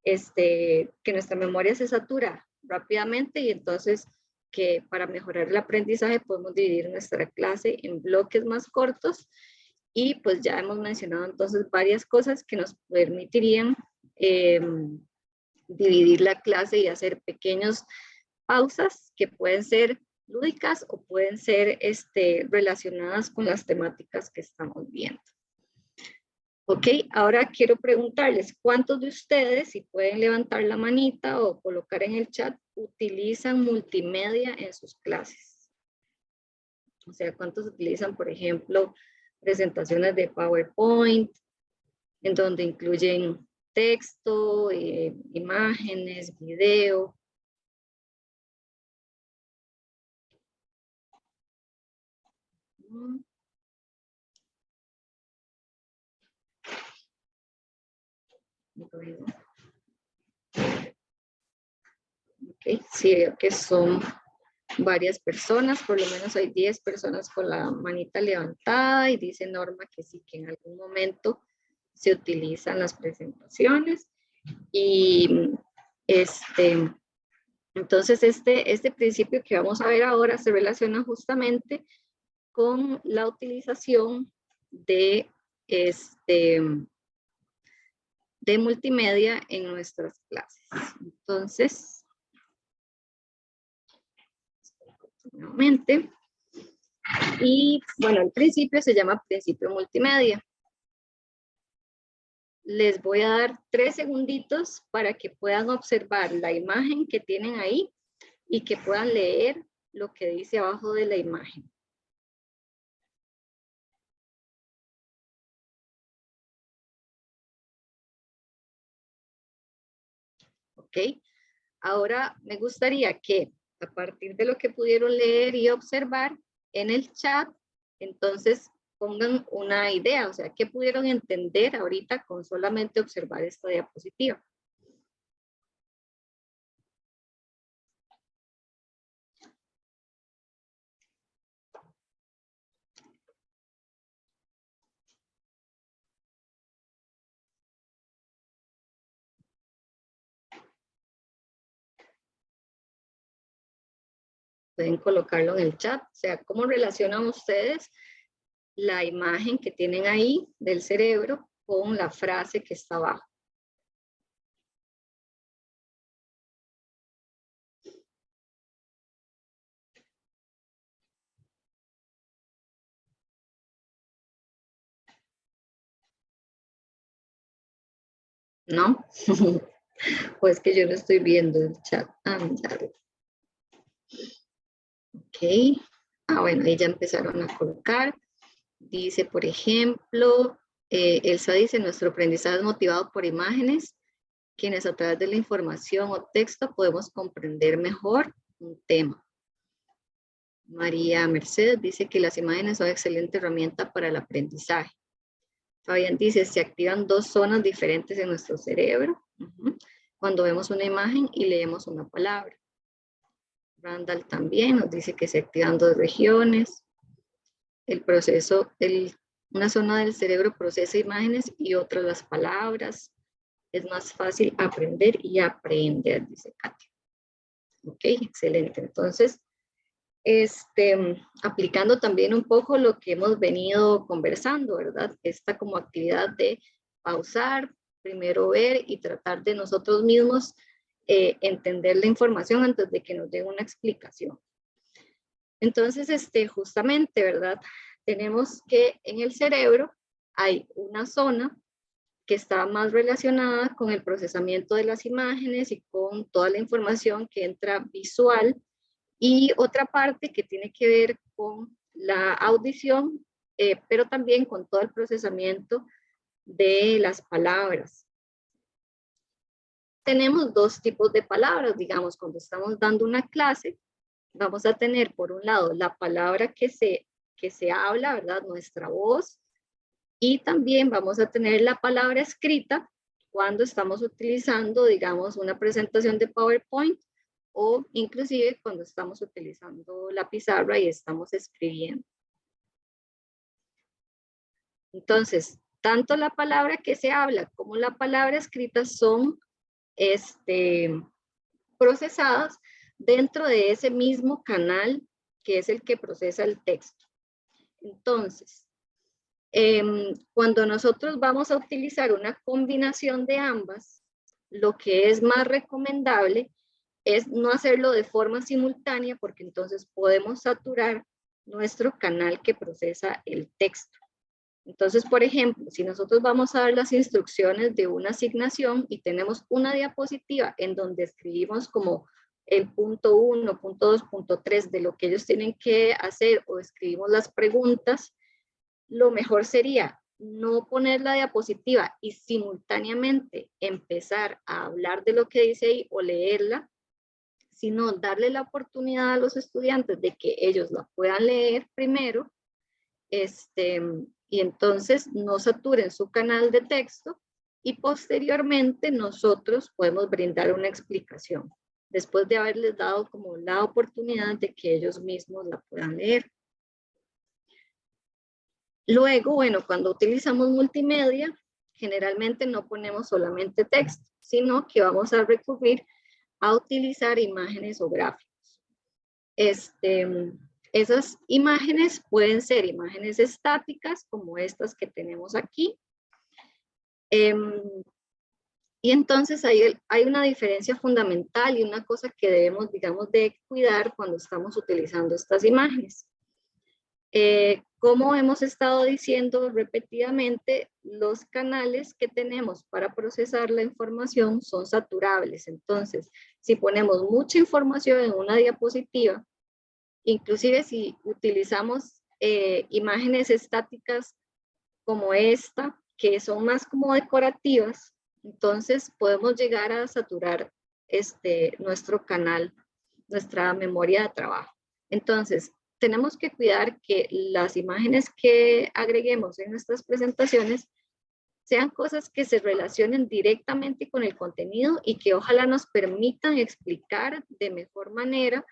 que nuestra memoria se satura rápidamente y entonces que para mejorar el aprendizaje podemos dividir nuestra clase en bloques más cortos y pues ya hemos mencionado entonces varias cosas que nos permitirían dividir la clase y hacer pequeños pausas que pueden ser lúdicas o pueden ser relacionadas con las temáticas que estamos viendo. Ok, ahora quiero preguntarles, ¿cuántos de ustedes, si pueden levantar la manita o colocar en el chat, utilizan multimedia en sus clases? O sea, ¿cuántos utilizan, por ejemplo, presentaciones de PowerPoint, en donde incluyen texto, imágenes, video? Okay, sí, veo que son varias personas, por lo menos hay 10 personas con la manita levantada y dice Norma que sí, que en algún momento se utilizan las presentaciones y entonces este principio que vamos a ver ahora se relaciona justamente con la utilización de de multimedia en nuestras clases. Entonces, nuevamente, y bueno, el principio se llama principio multimedia. Les voy a dar 3 segunditos para que puedan observar la imagen que tienen ahí y que puedan leer lo que dice abajo de la imagen. ¿Ok? Ahora me gustaría que a partir de lo que pudieron leer y observar en el chat, entonces pongan una idea, o sea, ¿qué pudieron entender ahorita con solamente observar esta diapositiva? Pueden colocarlo en el chat, o sea, ¿cómo relacionan ustedes la imagen que tienen ahí del cerebro con la frase que está abajo? ¿No? Pues que yo no estoy viendo el chat. Ok. Bueno, ahí ya empezaron a colocar. Dice, por ejemplo, Elsa dice, nuestro aprendizaje es motivado por imágenes, quienes a través de la información o texto podemos comprender mejor un tema. María Mercedes dice que las imágenes son excelente herramienta para el aprendizaje. Fabián dice, se activan 2 zonas diferentes en nuestro cerebro cuando vemos una imagen y leemos una palabra. Randall también nos dice que se activan 2 regiones. El proceso, una zona del cerebro procesa imágenes y otra las palabras. Es más fácil aprender y aprender, dice Katia. Ok, excelente. Entonces, aplicando también un poco lo que hemos venido conversando, ¿verdad? Esta como actividad de pausar, primero ver y tratar de nosotros mismos entender la información antes de que nos dé una explicación. Entonces, justamente, ¿verdad? Tenemos que en el cerebro hay una zona que está más relacionada con el procesamiento de las imágenes y con toda la información que entra visual, y otra parte que tiene que ver con la audición, pero también con todo el procesamiento de las palabras. Tenemos dos tipos de palabras, digamos, cuando estamos dando una clase, vamos a tener por un lado la palabra que se habla, ¿verdad? Nuestra voz, y también vamos a tener la palabra escrita cuando estamos utilizando, digamos, una presentación de PowerPoint o inclusive cuando estamos utilizando la pizarra y estamos escribiendo. Entonces, tanto la palabra que se habla como la palabra escrita son procesadas dentro de ese mismo canal que es el que procesa el texto. Entonces, cuando nosotros vamos a utilizar una combinación de ambas, lo que es más recomendable es no hacerlo de forma simultánea, porque entonces podemos saturar nuestro canal que procesa el texto. Entonces, por ejemplo, si nosotros vamos a dar las instrucciones de una asignación y tenemos una diapositiva en donde escribimos como el punto 1, punto 2, punto 3 de lo que ellos tienen que hacer, o escribimos las preguntas, lo mejor sería no poner la diapositiva y simultáneamente empezar a hablar de lo que dice ahí o leerla, sino darle la oportunidad a los estudiantes de que ellos la puedan leer primero, y entonces no saturen su canal de texto, y posteriormente nosotros podemos brindar una explicación, después de haberles dado como la oportunidad de que ellos mismos la puedan leer. Luego, bueno, cuando utilizamos multimedia, generalmente no ponemos solamente texto, sino que vamos a recurrir a utilizar imágenes o gráficos. Esas imágenes pueden ser imágenes estáticas, como estas que tenemos aquí. Y entonces hay una diferencia fundamental y una cosa que debemos, digamos, de cuidar cuando estamos utilizando estas imágenes. Como hemos estado diciendo repetidamente, los canales que tenemos para procesar la información son saturables. Entonces, si ponemos mucha información en una diapositiva, inclusive si utilizamos imágenes estáticas como esta, que son más como decorativas, entonces podemos llegar a saturar nuestro canal, nuestra memoria de trabajo. Entonces, tenemos que cuidar que las imágenes que agreguemos en nuestras presentaciones sean cosas que se relacionen directamente con el contenido y que ojalá nos permitan explicar de mejor manera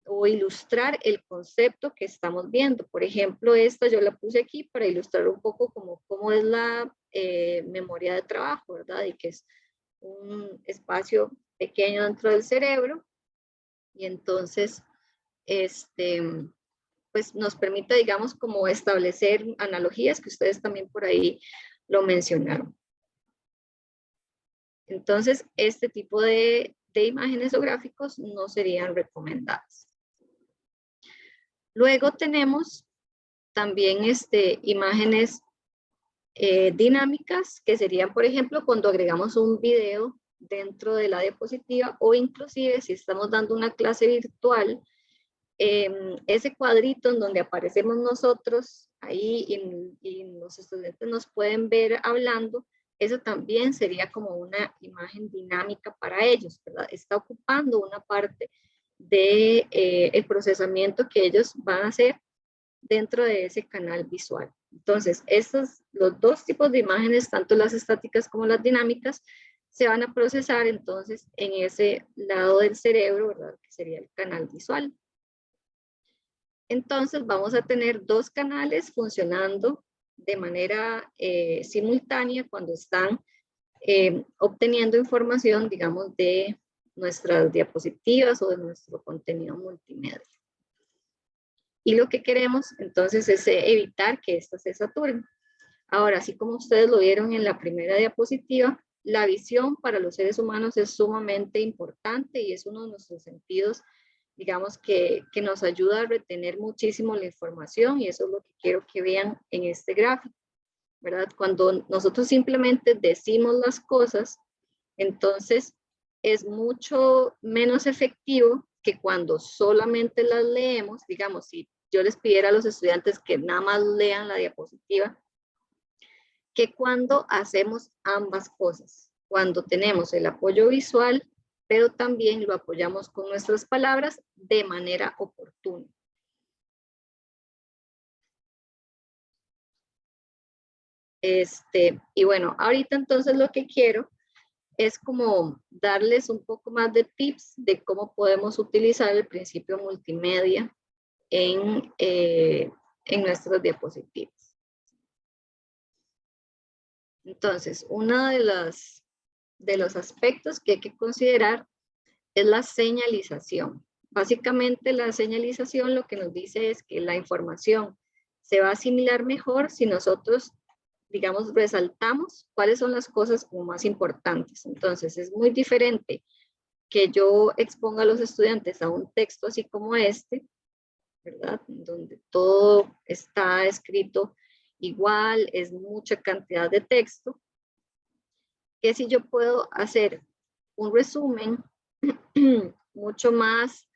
o ilustrar el concepto que estamos viendo. Por ejemplo, esta yo la puse aquí para ilustrar un poco cómo es la memoria de trabajo, ¿verdad? Y que es un espacio pequeño dentro del cerebro, y entonces pues nos permite, digamos, como establecer analogías que ustedes también por ahí lo mencionaron. Entonces, este tipo de imágenes o gráficos no serían recomendadas. Luego tenemos también imágenes dinámicas, que serían, por ejemplo, cuando agregamos un video dentro de la diapositiva, o inclusive si estamos dando una clase virtual, ese cuadrito en donde aparecemos nosotros ahí y los estudiantes nos pueden ver hablando, eso también sería como una imagen dinámica para ellos, ¿verdad? Está ocupando una parte de el procesamiento que ellos van a hacer dentro de ese canal visual. Entonces, los dos tipos de imágenes, tanto las estáticas como las dinámicas, se van a procesar entonces en ese lado del cerebro, ¿verdad? Que sería el canal visual. Entonces vamos a tener dos canales funcionando de manera simultánea cuando están obteniendo información, digamos, de nuestras diapositivas o de nuestro contenido multimedia. Y lo que queremos entonces es evitar que estas se saturen. Ahora, así como ustedes lo vieron en la primera diapositiva, la visión para los seres humanos es sumamente importante y es uno de nuestros sentidos, digamos, que nos ayuda a retener muchísimo la información, y eso es lo que quiero que vean en este gráfico, ¿verdad? Cuando nosotros simplemente decimos las cosas, entonces es mucho menos efectivo que cuando solamente las leemos. Digamos, si yo les pidiera a los estudiantes que nada más lean la diapositiva, que cuando hacemos ambas cosas, cuando tenemos el apoyo visual, pero también lo apoyamos con nuestras palabras de manera oportuna. Y bueno, ahorita entonces lo que quiero es como darles un poco más de tips de cómo podemos utilizar el principio multimedia en nuestras diapositivas. Entonces, uno de los aspectos que hay que considerar es la señalización. Básicamente, la señalización lo que nos dice es que la información se va a asimilar mejor si nosotros, digamos, resaltamos cuáles son las cosas como más importantes. Entonces, es muy diferente que yo exponga a los estudiantes a un texto así como este, ¿verdad? Donde todo está escrito igual, es mucha cantidad de texto, que si yo puedo hacer un resumen mucho más,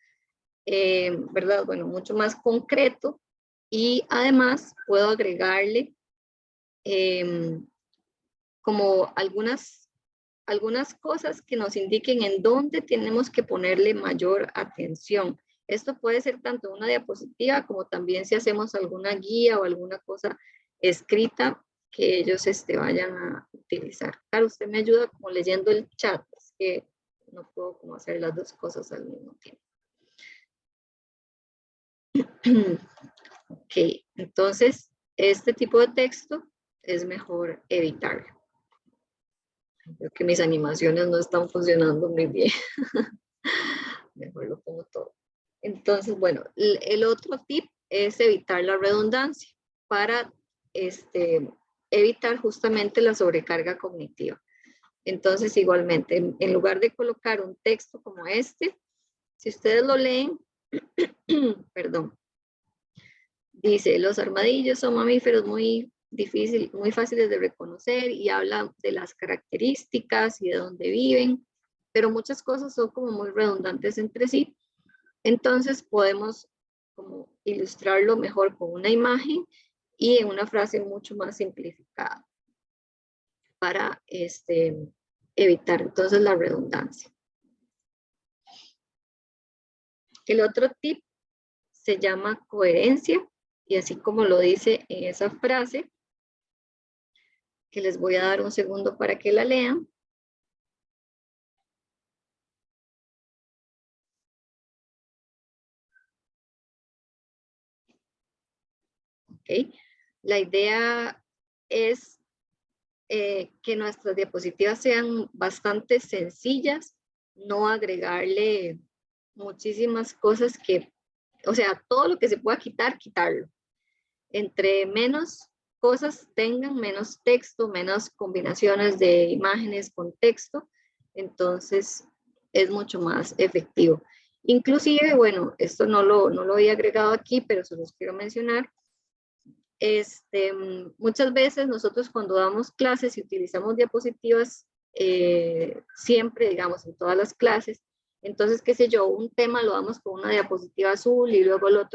¿verdad? Bueno, mucho más concreto, y además puedo agregarle como algunas cosas que nos indiquen en dónde tenemos que ponerle mayor atención. Esto puede ser tanto una diapositiva como también si hacemos alguna guía o alguna cosa escrita que ellos vayan a utilizar. Claro, usted me ayuda como leyendo el chat, es que no puedo como hacer las dos cosas al mismo tiempo. Ok, entonces este tipo de texto es mejor evitarlo. Creo que mis animaciones no están funcionando muy bien. Mejor lo pongo todo. Entonces, bueno, el otro tip es evitar la redundancia para evitar justamente la sobrecarga cognitiva. Entonces, igualmente, en lugar de colocar un texto como este, si ustedes lo leen, perdón, dice, los armadillos son mamíferos muy fáciles de reconocer, y habla de las características y de dónde viven, pero muchas cosas son como muy redundantes entre sí. Entonces podemos como ilustrarlo mejor con una imagen y en una frase mucho más simplificada para evitar entonces la redundancia. El otro tip se llama coherencia, y así como lo dice en esa frase, que les voy a dar un segundo para que la lean. Okay. La idea es que nuestras diapositivas sean bastante sencillas, no agregarle muchísimas cosas o sea, todo lo que se pueda quitar, quitarlo. Entre menos cosas tengan, menos texto, menos combinaciones de imágenes con texto, entonces es mucho más efectivo. Inclusive, bueno, esto no lo había agregado aquí, pero se los quiero mencionar. Muchas veces nosotros cuando damos clases y utilizamos diapositivas, siempre, digamos, en todas las clases, entonces, qué sé yo, un tema lo damos con una diapositiva azul y luego la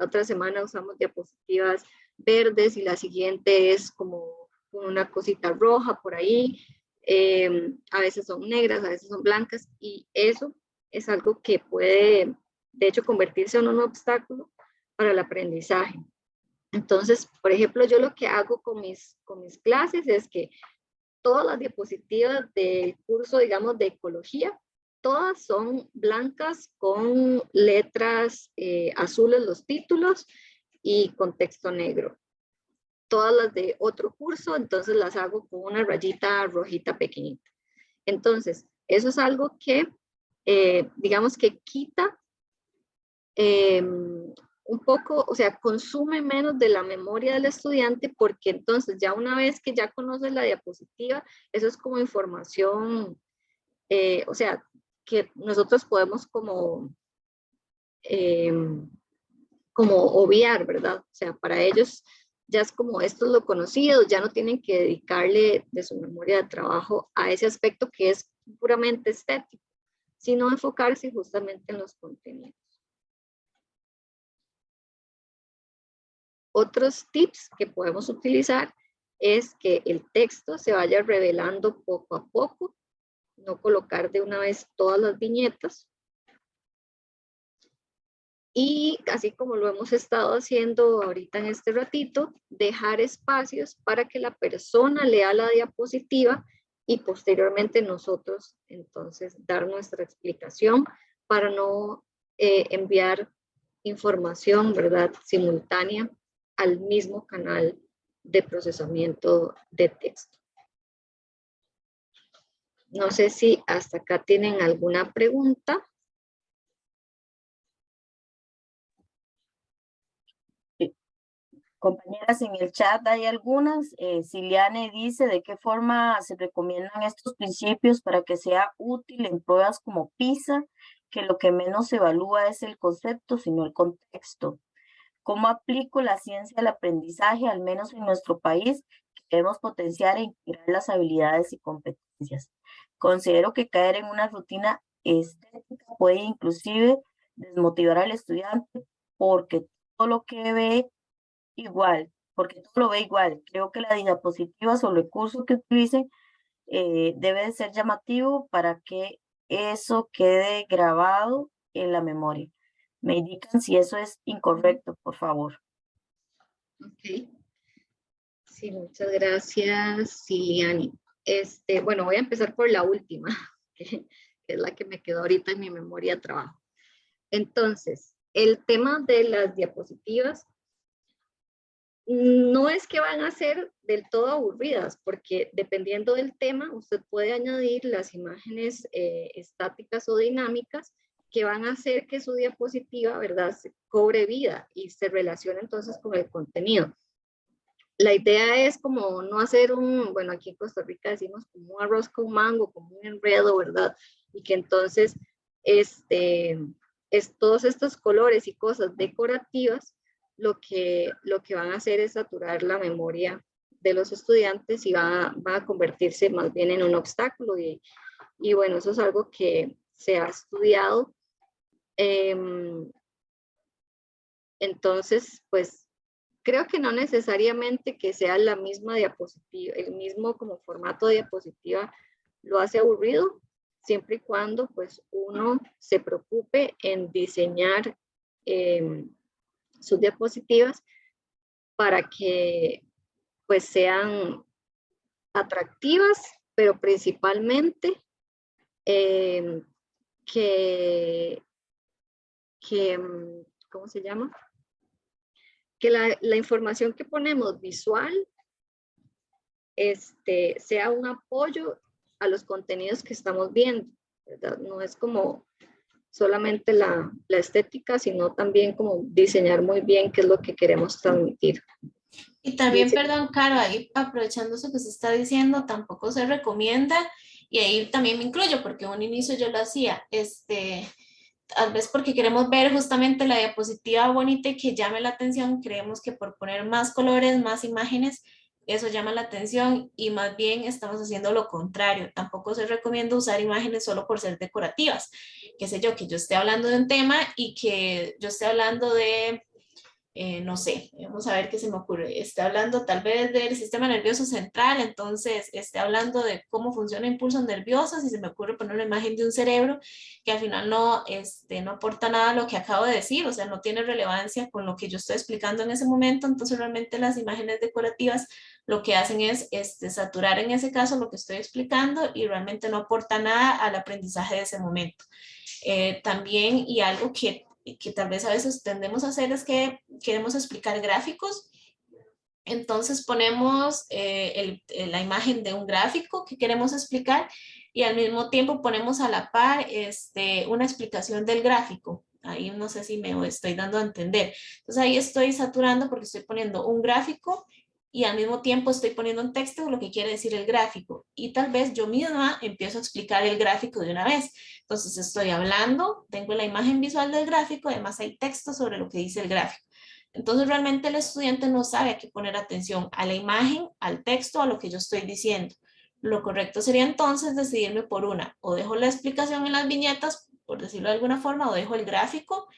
otra semana usamos diapositivas verdes y la siguiente es como una cosita roja por ahí. A veces son negras, a veces son blancas, y eso es algo que puede, de hecho, convertirse en un obstáculo para el aprendizaje. Entonces, por ejemplo, yo lo que hago con mis clases es que todas las diapositivas del curso, digamos, de ecología, todas son blancas con letras azules los títulos y con texto negro. Todas las de otro curso, entonces las hago con una rayita rojita pequeñita. Entonces, eso es algo que, digamos que quita un poco, o sea, consume menos de la memoria del estudiante, porque entonces ya una vez que ya conoces la diapositiva, eso es como información, o sea, que nosotros podemos eh, como obviar, ¿verdad? O sea, para ellos ya es como esto es lo conocido, ya no tienen que dedicarle de su memoria de trabajo a ese aspecto que es puramente estético, sino enfocarse justamente en los contenidos. Otros tips que podemos utilizar es que el texto se vaya revelando poco a poco, no colocar de una vez todas las viñetas. Y así como lo hemos estado haciendo ahorita en este ratito, dejar espacios para que la persona lea la diapositiva y posteriormente nosotros entonces dar nuestra explicación para no enviar información, ¿verdad?, simultánea al mismo canal de procesamiento de texto. No sé si hasta acá tienen alguna pregunta. Compañeras, en el chat hay algunas. Siliane dice de qué forma se recomiendan estos principios para que sea útil en pruebas como PISA, que lo que menos se evalúa es el concepto, sino el contexto. ¿Cómo aplico la ciencia al aprendizaje, al menos en nuestro país? Debemos potenciar e integrar las habilidades y competencias. Considero que caer en una rutina estética puede inclusive desmotivar al estudiante porque todo lo que ve igual, porque todo lo ve igual. Creo que las diapositivas o el recurso que utilicen debe de ser llamativo para que eso quede grabado en la memoria. Me indican si eso es incorrecto, por favor. Ok. Sí, muchas gracias, Siliani. Bueno, voy a empezar por la última, que es la que me quedó ahorita en mi memoria de trabajo. Entonces, el tema de las diapositivas no es que van a ser del todo aburridas, porque dependiendo del tema, usted puede añadir las imágenes estáticas o dinámicas que van a hacer que su diapositiva, ¿verdad?, cobre vida y se relacione entonces con el contenido. La idea es como no hacer bueno, aquí en Costa Rica decimos como un arroz con mango, como un enredo, ¿verdad? Y que entonces todos estos colores y cosas decorativas lo que van a hacer es saturar la memoria de los estudiantes y va a convertirse más bien en un obstáculo. Y bueno, eso es algo que se ha estudiado. Entonces, pues, creo que no necesariamente que sea la misma diapositiva, el mismo como formato de diapositiva lo hace aburrido, siempre y cuando pues uno se preocupe en diseñar sus diapositivas para que pues sean atractivas, pero principalmente que, ¿cómo se llama? Que la información que ponemos visual sea un apoyo a los contenidos que estamos viendo, ¿verdad? No es como solamente la estética, sino también como diseñar muy bien qué es lo que queremos transmitir. Y también, perdón, Caro, ahí aprovechando eso que se está diciendo, tampoco se recomienda, y ahí también me incluyo, porque en un inicio yo lo hacía, tal vez porque queremos ver justamente la diapositiva bonita y que llame la atención, creemos que por poner más colores, más imágenes, eso llama la atención y más bien estamos haciendo lo contrario. Tampoco se recomienda usar imágenes solo por ser decorativas. Qué sé yo, que yo esté hablando de un tema y que yo esté hablando de no sé, vamos a ver qué se me ocurre. Está hablando tal vez del sistema nervioso central, entonces está hablando de cómo funciona impulsos nerviosos y se me ocurre poner una imagen de un cerebro que al final no aporta nada a lo que acabo de decir, o sea, no tiene relevancia con lo que yo estoy explicando en ese momento, entonces realmente las imágenes decorativas lo que hacen es saturar en ese caso lo que estoy explicando y realmente no aporta nada al aprendizaje de ese momento. También, y algo que tal vez a veces tendemos a hacer es que queremos explicar gráficos, entonces ponemos la imagen de un gráfico que queremos explicar y al mismo tiempo ponemos a la par una explicación del gráfico. Ahí no sé si me estoy dando a entender. Entonces ahí estoy saturando porque estoy poniendo un gráfico y al mismo tiempo estoy poniendo un texto lo que quiere decir el gráfico. Y tal vez yo misma empiezo a explicar el gráfico de una vez. Entonces estoy hablando, tengo la imagen visual del gráfico, además hay texto sobre lo que dice el gráfico. Entonces realmente el estudiante no sabe a qué poner atención, a la imagen, al texto, a lo que yo estoy diciendo. Lo correcto sería entonces decidirme por una, o dejo la explicación en las viñetas, por decirlo de alguna forma, o dejo el gráfico,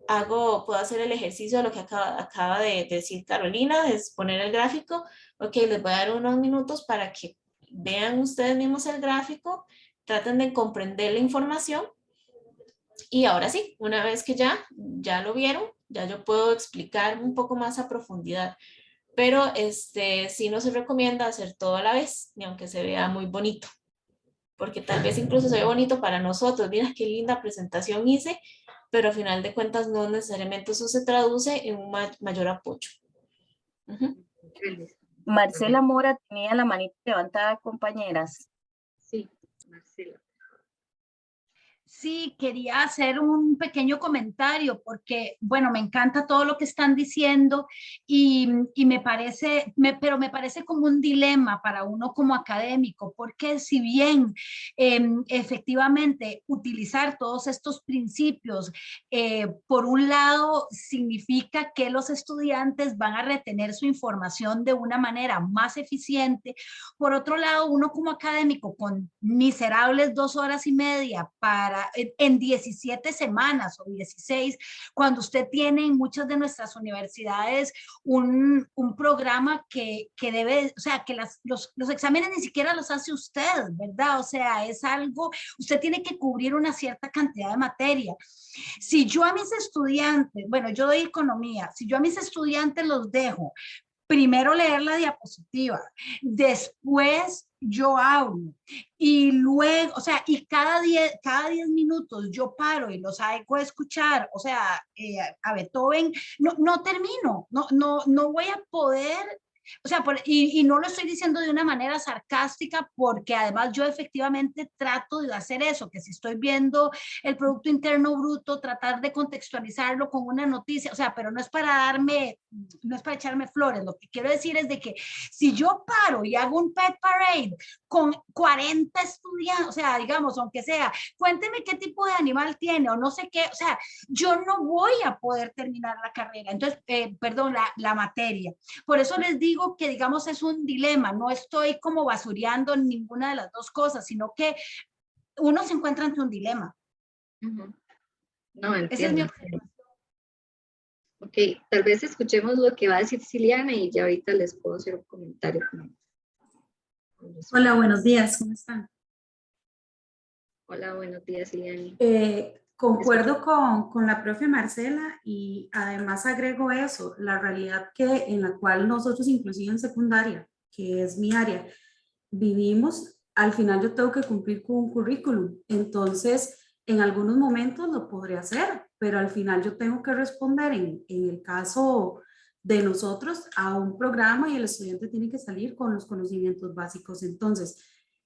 puedo hacer el ejercicio de lo que acaba de decir Carolina, es poner el gráfico. Ok, les voy a dar unos minutos para que vean ustedes mismos el gráfico, traten de comprender la información y ahora sí, una vez que ya lo vieron, ya yo puedo explicar un poco más a profundidad. Pero sí no se recomienda hacer todo a la vez, ni aunque se vea muy bonito, porque tal vez incluso se ve bonito para nosotros, mira qué linda presentación hice, pero al final de cuentas no necesariamente eso se traduce en un mayor apoyo. Marcela Mora tenía la manita levantada, compañeras. Sí, Marcela. Sí, quería hacer un pequeño comentario porque, bueno, me encanta todo lo que están diciendo y me parece, pero me parece como un dilema para uno como académico, porque si bien efectivamente utilizar todos estos principios, por un lado, significa que los estudiantes van a retener su información de una manera más eficiente. Por otro lado, uno como académico con miserables 2 horas y media en 17 semanas o 16, cuando usted tiene en muchas de nuestras universidades un programa que debe, o sea, que los exámenes ni siquiera los hace usted, ¿verdad? O sea, es algo, usted tiene que cubrir una cierta cantidad de materia. Si yo a mis estudiantes, bueno, yo doy economía, si yo a mis estudiantes los dejo primero leer la diapositiva, después yo hablo y luego, o sea, y cada 10 minutos yo paro y los hago escuchar, o sea, a Beethoven, no termino, no voy a poder, o sea, y no lo estoy diciendo de una manera sarcástica porque además yo efectivamente trato de hacer eso, que si estoy viendo el Producto Interno Bruto, tratar de contextualizarlo con una noticia, o sea, pero no es para echarme flores, lo que quiero decir es de que si yo paro y hago un pet parade con 40 estudiantes, o sea, digamos, aunque sea, cuénteme qué tipo de animal tiene o no sé qué, o sea, yo no voy a poder terminar la carrera, entonces, perdón, la materia. Por eso les digo que, digamos, es un dilema, no estoy como basureando ninguna de las dos cosas, sino que uno se encuentra ante un dilema. No, entiendo. Esa es mi observación. Ok, tal vez escuchemos lo que va a decir Ciliana y ya ahorita les puedo hacer un comentario. Hola, buenos días, ¿cómo están? Hola, buenos días, Ciliana. Concuerdo con la profe Marcela y además agrego eso, la realidad en la cual nosotros, inclusive en secundaria, que es mi área, vivimos, al final yo tengo que cumplir con un currículum, entonces en algunos momentos lo podré hacer, pero al final yo tengo que responder en el caso de nosotros a un programa y el estudiante tiene que salir con los conocimientos básicos. Entonces,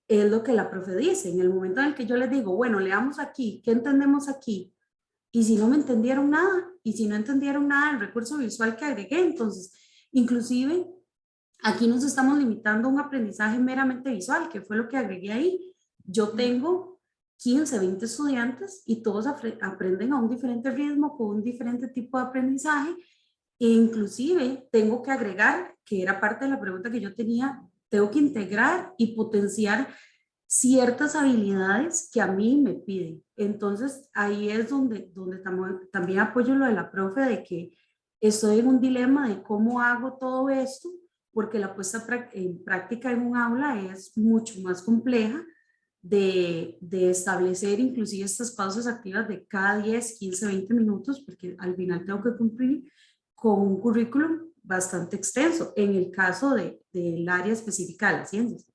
es lo que la profe dice, en el momento en el que yo les digo, bueno, leamos aquí, ¿qué entendemos aquí? Y si no me entendieron nada, y si no entendieron nada del recurso visual que agregué, entonces, inclusive, aquí nos estamos limitando a un aprendizaje meramente visual, que fue lo que agregué ahí. Yo tengo 15, 20 estudiantes y todos aprenden a un diferente ritmo, con un diferente tipo de aprendizaje, e inclusive tengo que agregar, que era parte de la pregunta que yo tenía, tengo que integrar y potenciar ciertas habilidades que a mí me piden. Entonces, ahí es donde también apoyo lo de la profe, de que estoy en un dilema de cómo hago todo esto, porque la puesta en práctica en un aula es mucho más compleja de establecer inclusive estas pausas activas de cada 10, 15, 20 minutos, porque al final tengo que cumplir con un currículum bastante extenso, en el caso del área específica de las ciencias.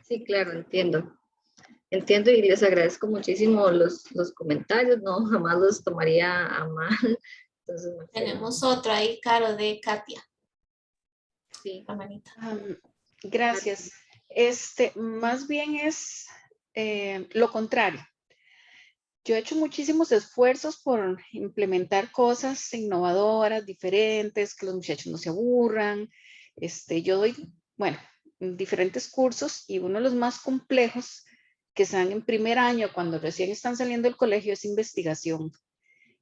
Sí, claro, entiendo. Entiendo y les agradezco muchísimo los comentarios, no, jamás los tomaría a mal. Entonces, tenemos otra ahí, Caro, de Katia. Sí. La manita. Gracias. Más bien es lo contrario. Yo he hecho muchísimos esfuerzos por implementar cosas innovadoras, diferentes, que los muchachos no se aburran. Yo doy, bueno, diferentes cursos y uno de los más complejos que están en primer año, cuando recién están saliendo del colegio, es investigación.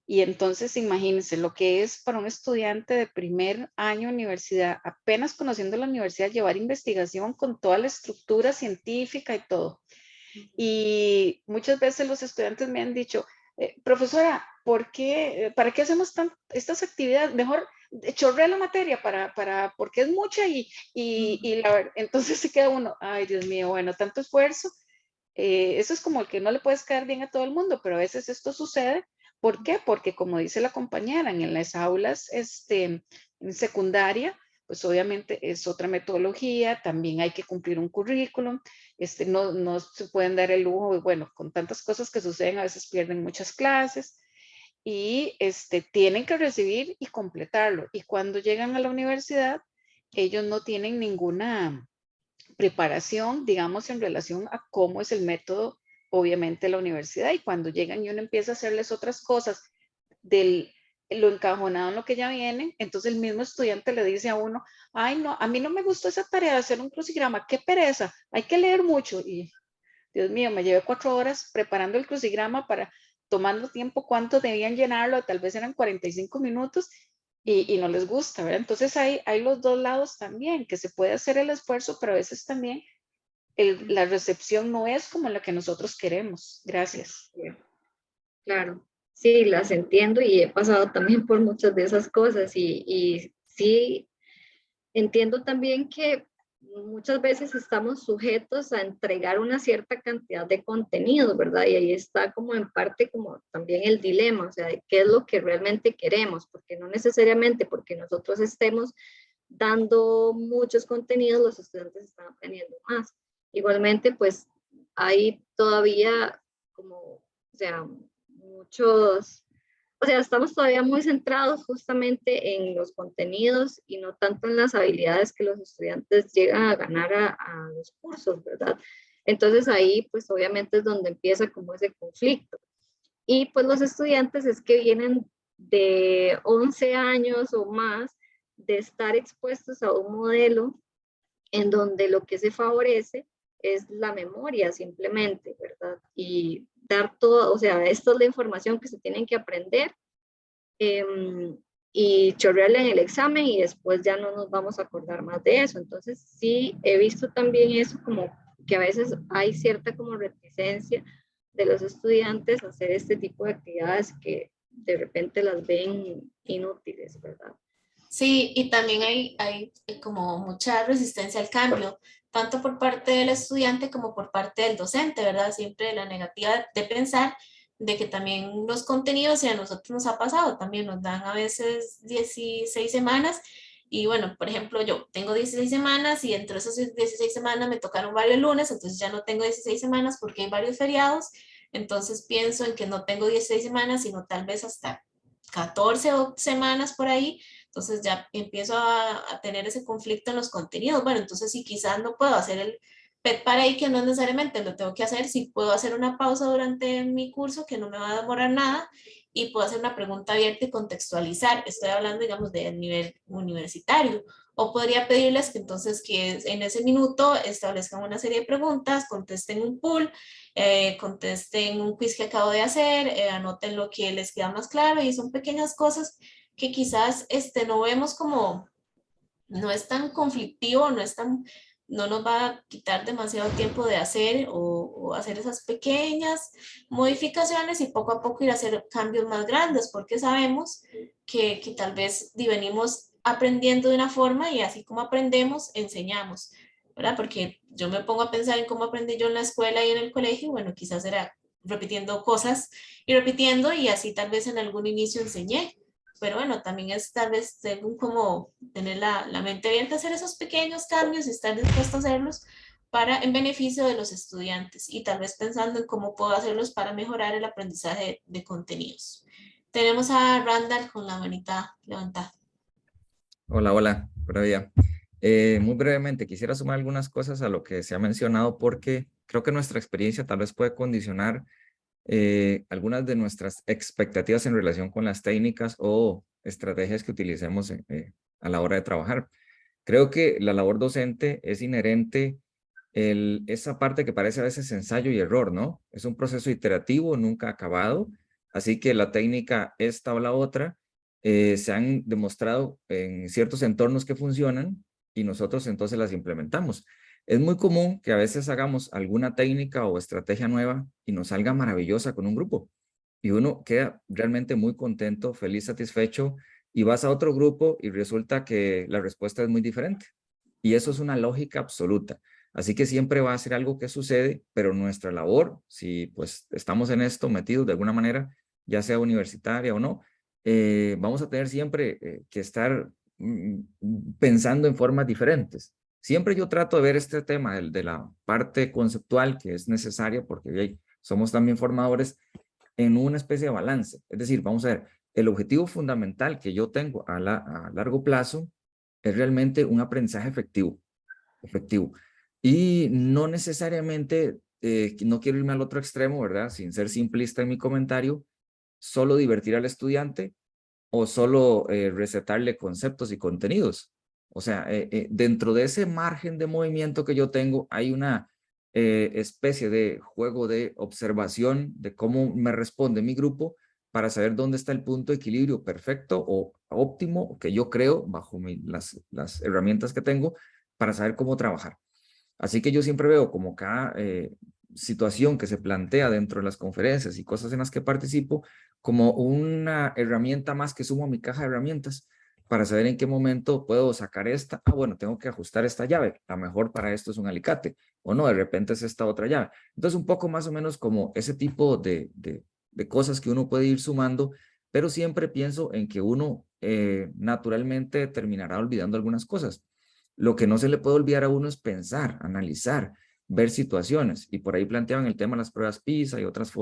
Y entonces imagínense lo que es para un estudiante de primer año de universidad, apenas conociendo la universidad, llevar investigación con toda la estructura científica y todo. Y muchas veces los estudiantes me han dicho, profesora, ¿para qué hacemos estas actividades? Mejor chorrea la materia porque es mucha entonces se queda uno, ay Dios mío, bueno, tanto esfuerzo. Eso es como el que no le puedes caer bien a todo el mundo, pero a veces esto sucede. ¿Por qué? Porque como dice la compañera, en las aulas en secundaria, pues obviamente es otra metodología, también hay que cumplir un currículum, no se pueden dar el lujo, bueno, con tantas cosas que suceden, a veces pierden muchas clases y tienen que recibir y completarlo. Y cuando llegan a la universidad, ellos no tienen ninguna preparación, digamos, en relación a cómo es el método, obviamente, de la universidad. Y cuando llegan y uno empieza a hacerles otras cosas lo encajonado en lo que ya vienen, entonces el mismo estudiante le dice a uno, ay no, a mí no me gustó esa tarea de hacer un crucigrama, qué pereza, hay que leer mucho. Y Dios mío, me llevé 4 horas preparando el crucigrama tomando tiempo cuánto debían llenarlo, tal vez eran 45 minutos y no les gusta, ¿verdad? Entonces hay los dos lados también, que se puede hacer el esfuerzo, pero a veces también la recepción no es como la que nosotros queremos. Gracias. Claro, sí, las entiendo y he pasado también por muchas de esas cosas y sí, entiendo también que muchas veces estamos sujetos a entregar una cierta cantidad de contenido, ¿verdad? Y ahí está como en parte como también el dilema, o sea, de qué es lo que realmente queremos, porque no necesariamente porque nosotros estemos dando muchos contenidos, los estudiantes están aprendiendo más. Igualmente, pues hay todavía como, o sea, muchos, o sea, estamos todavía muy centrados justamente en los contenidos y no tanto en las habilidades que los estudiantes llegan a ganar a los cursos, ¿verdad? Entonces ahí, pues obviamente es donde empieza como ese conflicto. Y pues los estudiantes es que vienen de 11 años o más de estar expuestos a un modelo en donde lo que se favorece es la memoria simplemente, ¿verdad? Y dar todo, o sea, esta es la información que se tienen que aprender y chorrearla en el examen y después ya no nos vamos a acordar más de eso. Entonces sí he visto también eso como que a veces hay cierta como reticencia de los estudiantes a hacer este tipo de actividades que de repente las ven inútiles, ¿verdad? Sí, y también hay como mucha resistencia al cambio, tanto por parte del estudiante como por parte del docente, ¿verdad? Siempre la negativa de pensar de que también los contenidos, y a nosotros nos ha pasado, también nos dan a veces 16 semanas, y bueno, por ejemplo, yo tengo 16 semanas y entre esas 16 semanas me tocaron varios lunes, entonces ya no tengo 16 semanas porque hay varios feriados, entonces pienso en que no tengo 16 semanas, sino tal vez hasta 14 semanas por ahí. Entonces ya empiezo a tener ese conflicto en los contenidos. Bueno, entonces si quizás no puedo hacer el PET para ahí, que no necesariamente lo tengo que hacer, si puedo hacer una pausa durante mi curso, que no me va a demorar nada, y puedo hacer una pregunta abierta y contextualizar. Estoy hablando, digamos, del nivel universitario. O podría pedirles que entonces que en ese minuto establezcan una serie de preguntas, contesten un pool, contesten un quiz que acabo de hacer, anoten lo que les queda más claro, y son pequeñas cosas que quizás no vemos como, no es tan conflictivo, no nos va a quitar demasiado tiempo de hacer o hacer esas pequeñas modificaciones y poco a poco ir a hacer cambios más grandes, porque sabemos que tal vez venimos aprendiendo de una forma y así como aprendemos, enseñamos, ¿verdad? Porque yo me pongo a pensar en cómo aprendí yo en la escuela y en el colegio, bueno, quizás era repitiendo cosas y repitiendo y así tal vez en algún inicio enseñé. Pero bueno, también es tal vez según como tener la mente abierta a hacer esos pequeños cambios y estar dispuesto a hacerlos en beneficio de los estudiantes y tal vez pensando en cómo puedo hacerlos para mejorar el aprendizaje de contenidos. Tenemos a Randall con la manita levantada. Hola, hola, buenos días. Muy brevemente, quisiera sumar algunas cosas a lo que se ha mencionado porque creo que nuestra experiencia tal vez puede condicionar algunas de nuestras expectativas en relación con las técnicas o estrategias que utilicemos a la hora de trabajar. Creo que la labor docente es inherente esa parte que parece a veces ensayo y error, ¿no? Es un proceso iterativo, nunca acabado, así que la técnica esta o la otra se han demostrado en ciertos entornos que funcionan y nosotros entonces las implementamos. Es muy común que a veces hagamos alguna técnica o estrategia nueva y nos salga maravillosa con un grupo y uno queda realmente muy contento, feliz, satisfecho y vas a otro grupo y resulta que la respuesta es muy diferente. Y eso es una lógica absoluta. Así que siempre va a ser algo que sucede, pero nuestra labor, si pues estamos en esto metidos de alguna manera, ya sea universitaria o no, vamos a tener siempre que estar pensando en formas diferentes. Siempre yo trato de ver este tema de la parte conceptual que es necesaria porque somos también formadores en una especie de balance. Es decir, vamos a ver, el objetivo fundamental que yo tengo a largo plazo es realmente un aprendizaje efectivo. Y no necesariamente, no quiero irme al otro extremo, ¿verdad? Sin ser simplista en mi comentario, solo divertir al estudiante o solo recetarle conceptos y contenidos. O sea, dentro de ese margen de movimiento que yo tengo, hay una especie de juego de observación de cómo me responde mi grupo para saber dónde está el punto de equilibrio perfecto o óptimo que yo creo bajo las herramientas que tengo para saber cómo trabajar. Así que yo siempre veo como cada situación que se plantea dentro de las conferencias y cosas en las que participo como una herramienta más que sumo a mi caja de herramientas para saber en qué momento puedo sacar esta. Ah, bueno, tengo que ajustar esta llave. La mejor para esto es un alicate. O no, de repente es esta otra llave. Entonces, un poco más o menos como ese tipo de cosas que uno puede ir sumando, pero siempre pienso en que uno naturalmente terminará olvidando algunas cosas. Lo que no se le puede olvidar a uno es pensar, analizar, ver situaciones. Y por ahí planteaban el tema de las pruebas PISA y otras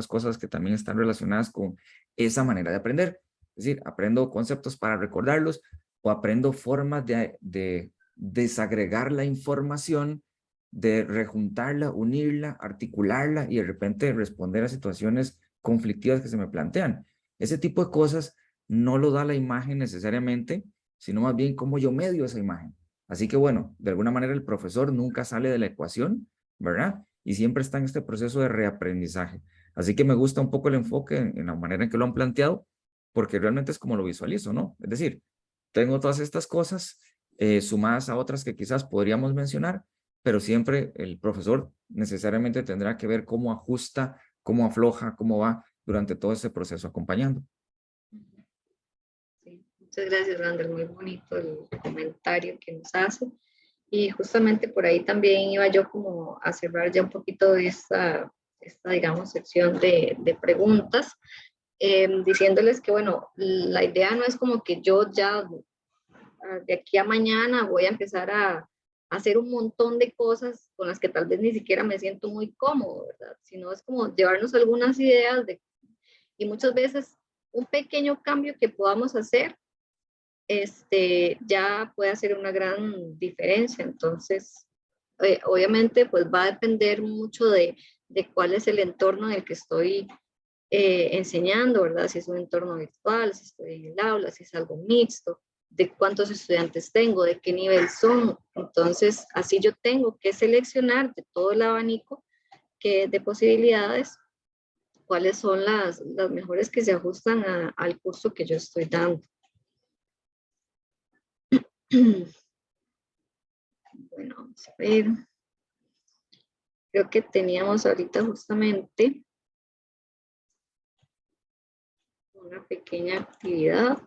cosas que también están relacionadas con esa manera de aprender. Es decir, aprendo conceptos para recordarlos o aprendo formas de desagregar la información, de rejuntarla, unirla, articularla y de repente responder a situaciones conflictivas que se me plantean. Ese tipo de cosas no lo da la imagen necesariamente, sino más bien cómo yo medio esa imagen. Así que bueno, de alguna manera el profesor nunca sale de la ecuación, ¿verdad? Y siempre está en este proceso de reaprendizaje. Así que me gusta un poco el enfoque en la manera en que lo han planteado, porque realmente es como lo visualizo, ¿no? Es decir, tengo todas estas cosas sumadas a otras que quizás podríamos mencionar, pero siempre el profesor necesariamente tendrá que ver cómo ajusta, cómo afloja, cómo va durante todo ese proceso acompañando. Sí, muchas gracias, Randall. Muy bonito el comentario que nos hace. Y justamente por ahí también iba yo como a cerrar ya un poquito esta digamos, sección de preguntas, diciéndoles que, bueno, la idea no es como que yo ya de aquí a mañana voy a empezar a hacer un montón de cosas con las que tal vez ni siquiera me siento muy cómodo, ¿verdad? Sino es como llevarnos algunas ideas y muchas veces un pequeño cambio que podamos hacer ya puede hacer una gran diferencia. Entonces, obviamente, pues va a depender mucho de cuál es el entorno en el que estoy enseñando, ¿verdad? Si es un entorno virtual, si estoy en el aula, si es algo mixto, de cuántos estudiantes tengo, de qué nivel son. Entonces, así yo tengo que seleccionar de todo el abanico de posibilidades cuáles son las mejores que se ajustan al curso que yo estoy dando. Bueno, vamos a ver. Creo que teníamos ahorita justamente una pequeña actividad.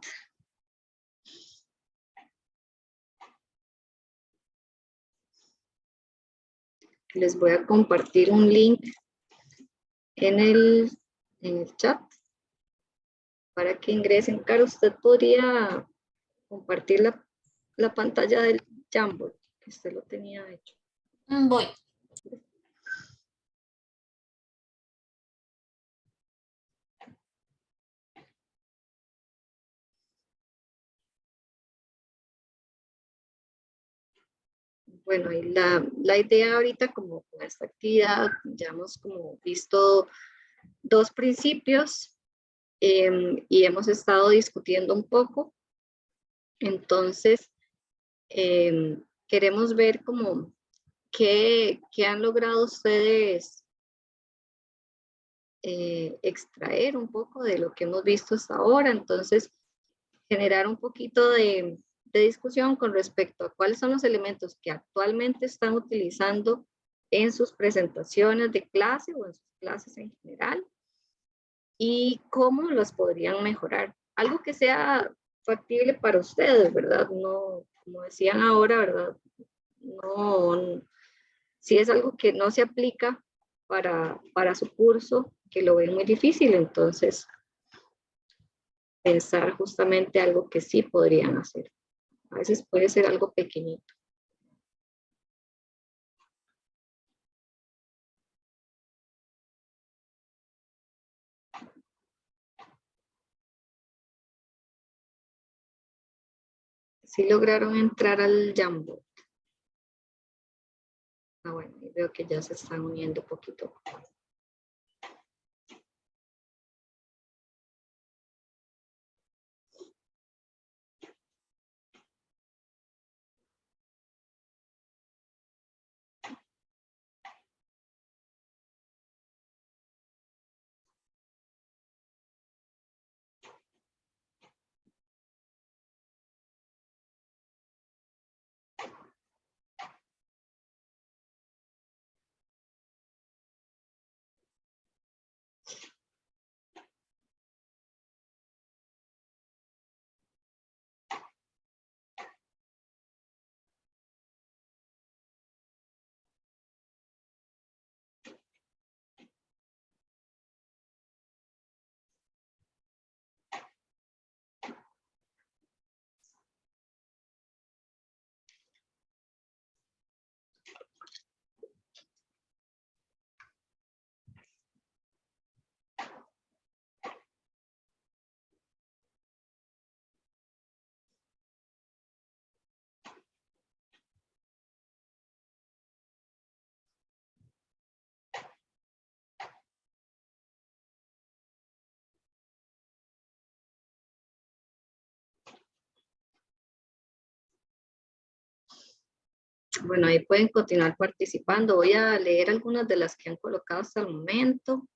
Les voy a compartir un link en el chat para que ingresen. Caro, usted podría compartir la pantalla del Jamboard, que usted lo tenía hecho. Voy. Bueno, y la idea ahorita como con esta actividad, ya hemos como visto dos principios y hemos estado discutiendo un poco. Entonces, queremos ver como qué han logrado ustedes extraer un poco de lo que hemos visto hasta ahora. Entonces, generar un poquito de discusión con respecto a cuáles son los elementos que actualmente están utilizando en sus presentaciones de clase o en sus clases en general y cómo los podrían mejorar. Algo que sea factible para ustedes, ¿verdad? No, como decían ahora, ¿verdad? No, si es algo que no se aplica para su curso, que lo ven muy difícil, entonces pensar justamente algo que sí podrían hacer. A veces puede ser algo pequeñito. Sí lograron entrar al Jamboard. Ah, bueno, veo que ya se están uniendo poquito. Bueno, ahí pueden continuar participando. Voy a leer algunas de las que han colocado hasta el momento.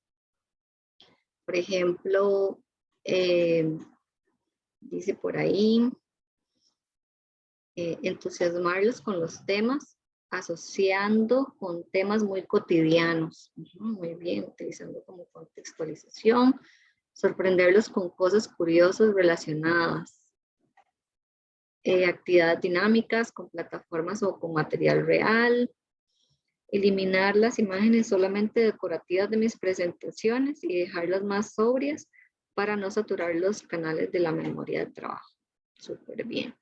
Por ejemplo, dice por ahí, entusiasmarlos con los temas, asociando con temas muy cotidianos. Muy bien, utilizando como contextualización. Sorprenderlos con cosas curiosas relacionadas. Actividades dinámicas con plataformas o con material real. Eliminar las imágenes solamente decorativas de mis presentaciones y dejarlas más sobrias para no saturar los canales de la memoria de trabajo. Súper bien.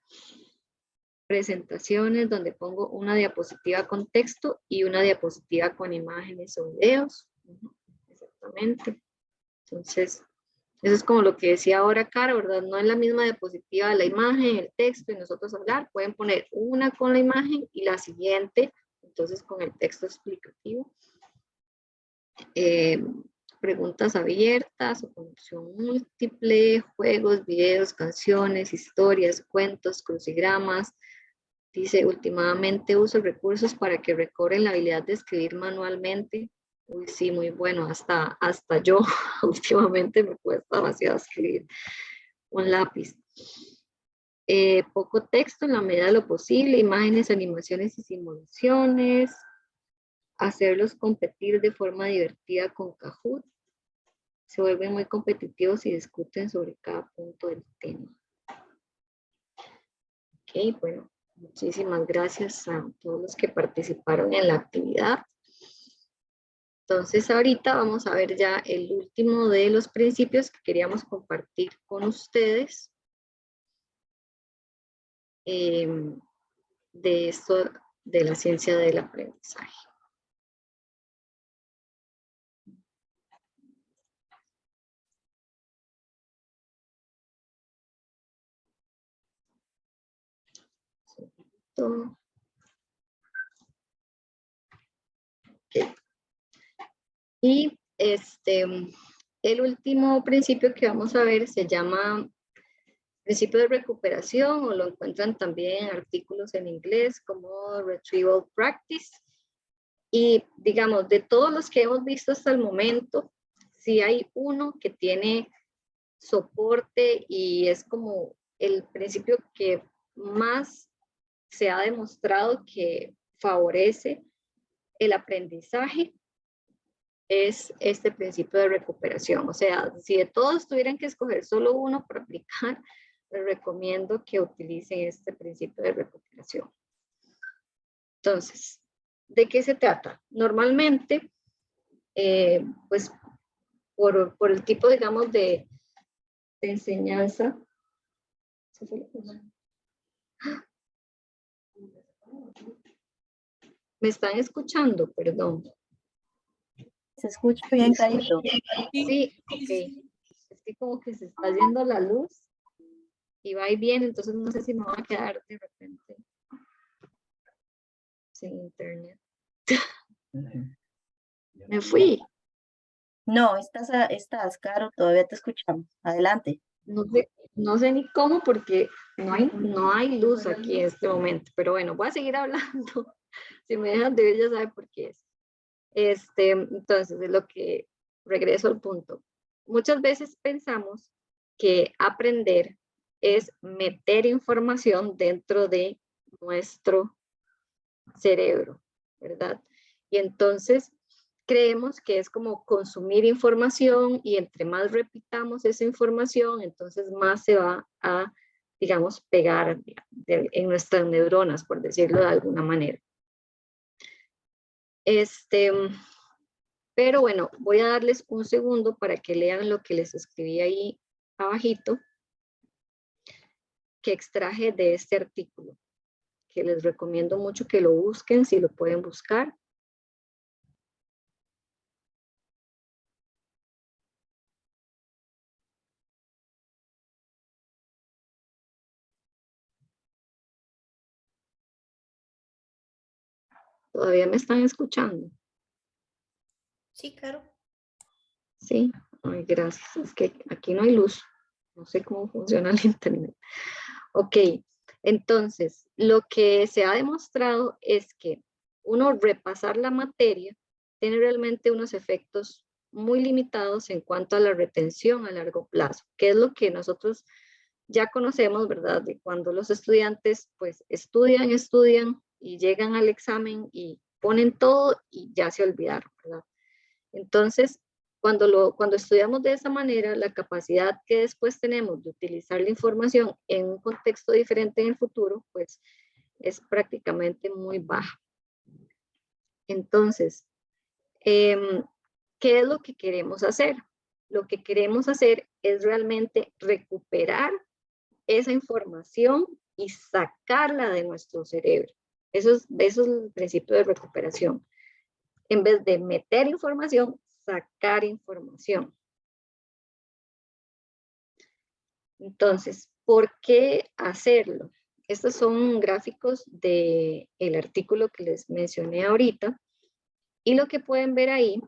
Presentaciones donde pongo una diapositiva con texto y una diapositiva con imágenes o videos. Exactamente. Entonces, eso es como lo que decía ahora Cara, ¿verdad? No es la misma diapositiva la imagen, el texto y nosotros hablar. Pueden poner una con la imagen y la siguiente, entonces con el texto explicativo. Preguntas abiertas o con opción múltiple, juegos, videos, canciones, historias, cuentos, crucigramas. Dice, últimamente uso recursos para que recobren la habilidad de escribir manualmente. Uy, sí, muy bueno. Hasta yo últimamente me cuesta demasiado escribir con lápiz. Poco texto en la medida de lo posible, imágenes, animaciones y simulaciones. Hacerlos competir de forma divertida con Kahoot. Se vuelven muy competitivos y discuten sobre cada punto del tema. Ok, bueno, muchísimas gracias a todos los que participaron en la actividad. Entonces ahorita vamos a ver ya el último de los principios que queríamos compartir con ustedes. De esto de la ciencia del aprendizaje. Okay. Y El último principio que vamos a ver se llama principio de recuperación, o lo encuentran también en artículos en inglés como retrieval practice. Y digamos, de todos los que hemos visto hasta el momento, si hay uno que tiene soporte y es como el principio que más se ha demostrado que favorece el aprendizaje, es este principio de recuperación. O sea, si de todos tuvieran que escoger solo uno para aplicar, les recomiendo que utilicen este principio de recuperación. Entonces, ¿de qué se trata? Normalmente, pues por el tipo, digamos, de enseñanza. ¿Me están escuchando? Perdón. Se escucha bien clarito. Sí, ok. Es que como que se está yendo la luz y va y viene, entonces no sé si me va a quedar de repente sin internet. Me fui. No, estás, Caro, todavía te escuchamos. Adelante. No sé ni cómo porque no hay luz aquí en este momento, pero bueno, voy a seguir hablando. Si me dejan de ver ya saben por qué es. Entonces, de lo que regreso al punto. Muchas veces pensamos que aprender es meter información dentro de nuestro cerebro, ¿verdad? Y entonces creemos que es como consumir información y entre más repitamos esa información, entonces más se va a, digamos, pegar en nuestras neuronas, por decirlo de alguna manera. Pero bueno, voy a darles un segundo para que lean lo que les escribí ahí abajito, que extraje de este artículo, que les recomiendo mucho que lo busquen si lo pueden buscar. ¿Todavía me están escuchando? Sí, Caro. Sí, ay, gracias. Es que aquí no hay luz. No sé cómo funciona el internet. Ok, entonces, lo que se ha demostrado es que uno repasar la materia tiene realmente unos efectos muy limitados en cuanto a la retención a largo plazo, que es lo que nosotros ya conocemos, ¿verdad? De cuando los estudiantes pues estudian y llegan al examen y ponen todo y ya se olvidaron, ¿verdad? Entonces, cuando estudiamos de esa manera, la capacidad que después tenemos de utilizar la información en un contexto diferente en el futuro, pues es prácticamente muy baja. Entonces, ¿qué es lo que queremos hacer? Lo que queremos hacer es realmente recuperar esa información y sacarla de nuestro cerebro. Eso es el principio de recuperación. En vez de meter información, sacar información. Entonces, ¿por qué hacerlo? Estos son gráficos del artículo que les mencioné ahorita. Y lo que pueden ver ahí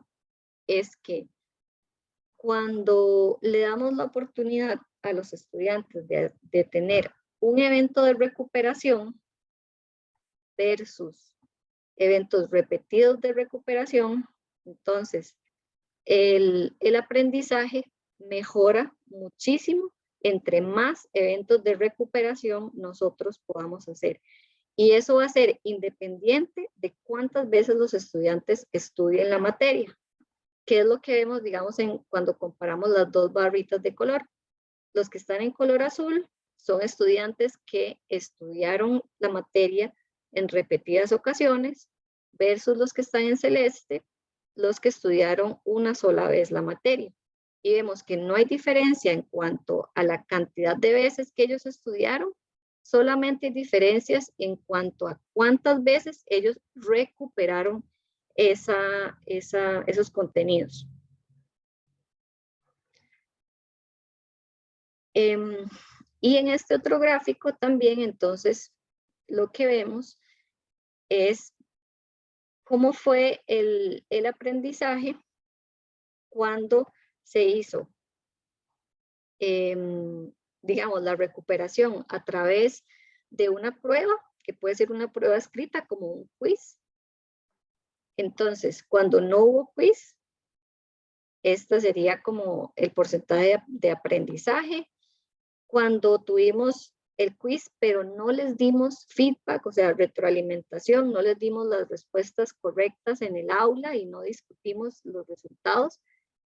es que cuando le damos la oportunidad a los estudiantes de tener un evento de recuperación versus eventos repetidos de recuperación, entonces el aprendizaje mejora muchísimo entre más eventos de recuperación nosotros podamos hacer. Y eso va a ser independiente de cuántas veces los estudiantes estudien la materia, que es lo que vemos, digamos, cuando comparamos las dos barritas de color. Los que están en color azul son estudiantes que estudiaron la materia en repetidas ocasiones versus los que están en celeste, los que estudiaron una sola vez la materia. Y vemos que no hay diferencia en cuanto a la cantidad de veces que ellos estudiaron, solamente hay diferencias en cuanto a cuántas veces ellos recuperaron esos contenidos. Y en este otro gráfico también, entonces, lo que vemos es cómo fue el aprendizaje cuando se hizo, digamos, la recuperación a través de una prueba, que puede ser una prueba escrita como un quiz. Entonces, cuando no hubo quiz, este sería como el porcentaje de aprendizaje. Cuando tuvimos el quiz, pero no les dimos feedback, o sea, retroalimentación, no les dimos las respuestas correctas en el aula y no discutimos los resultados,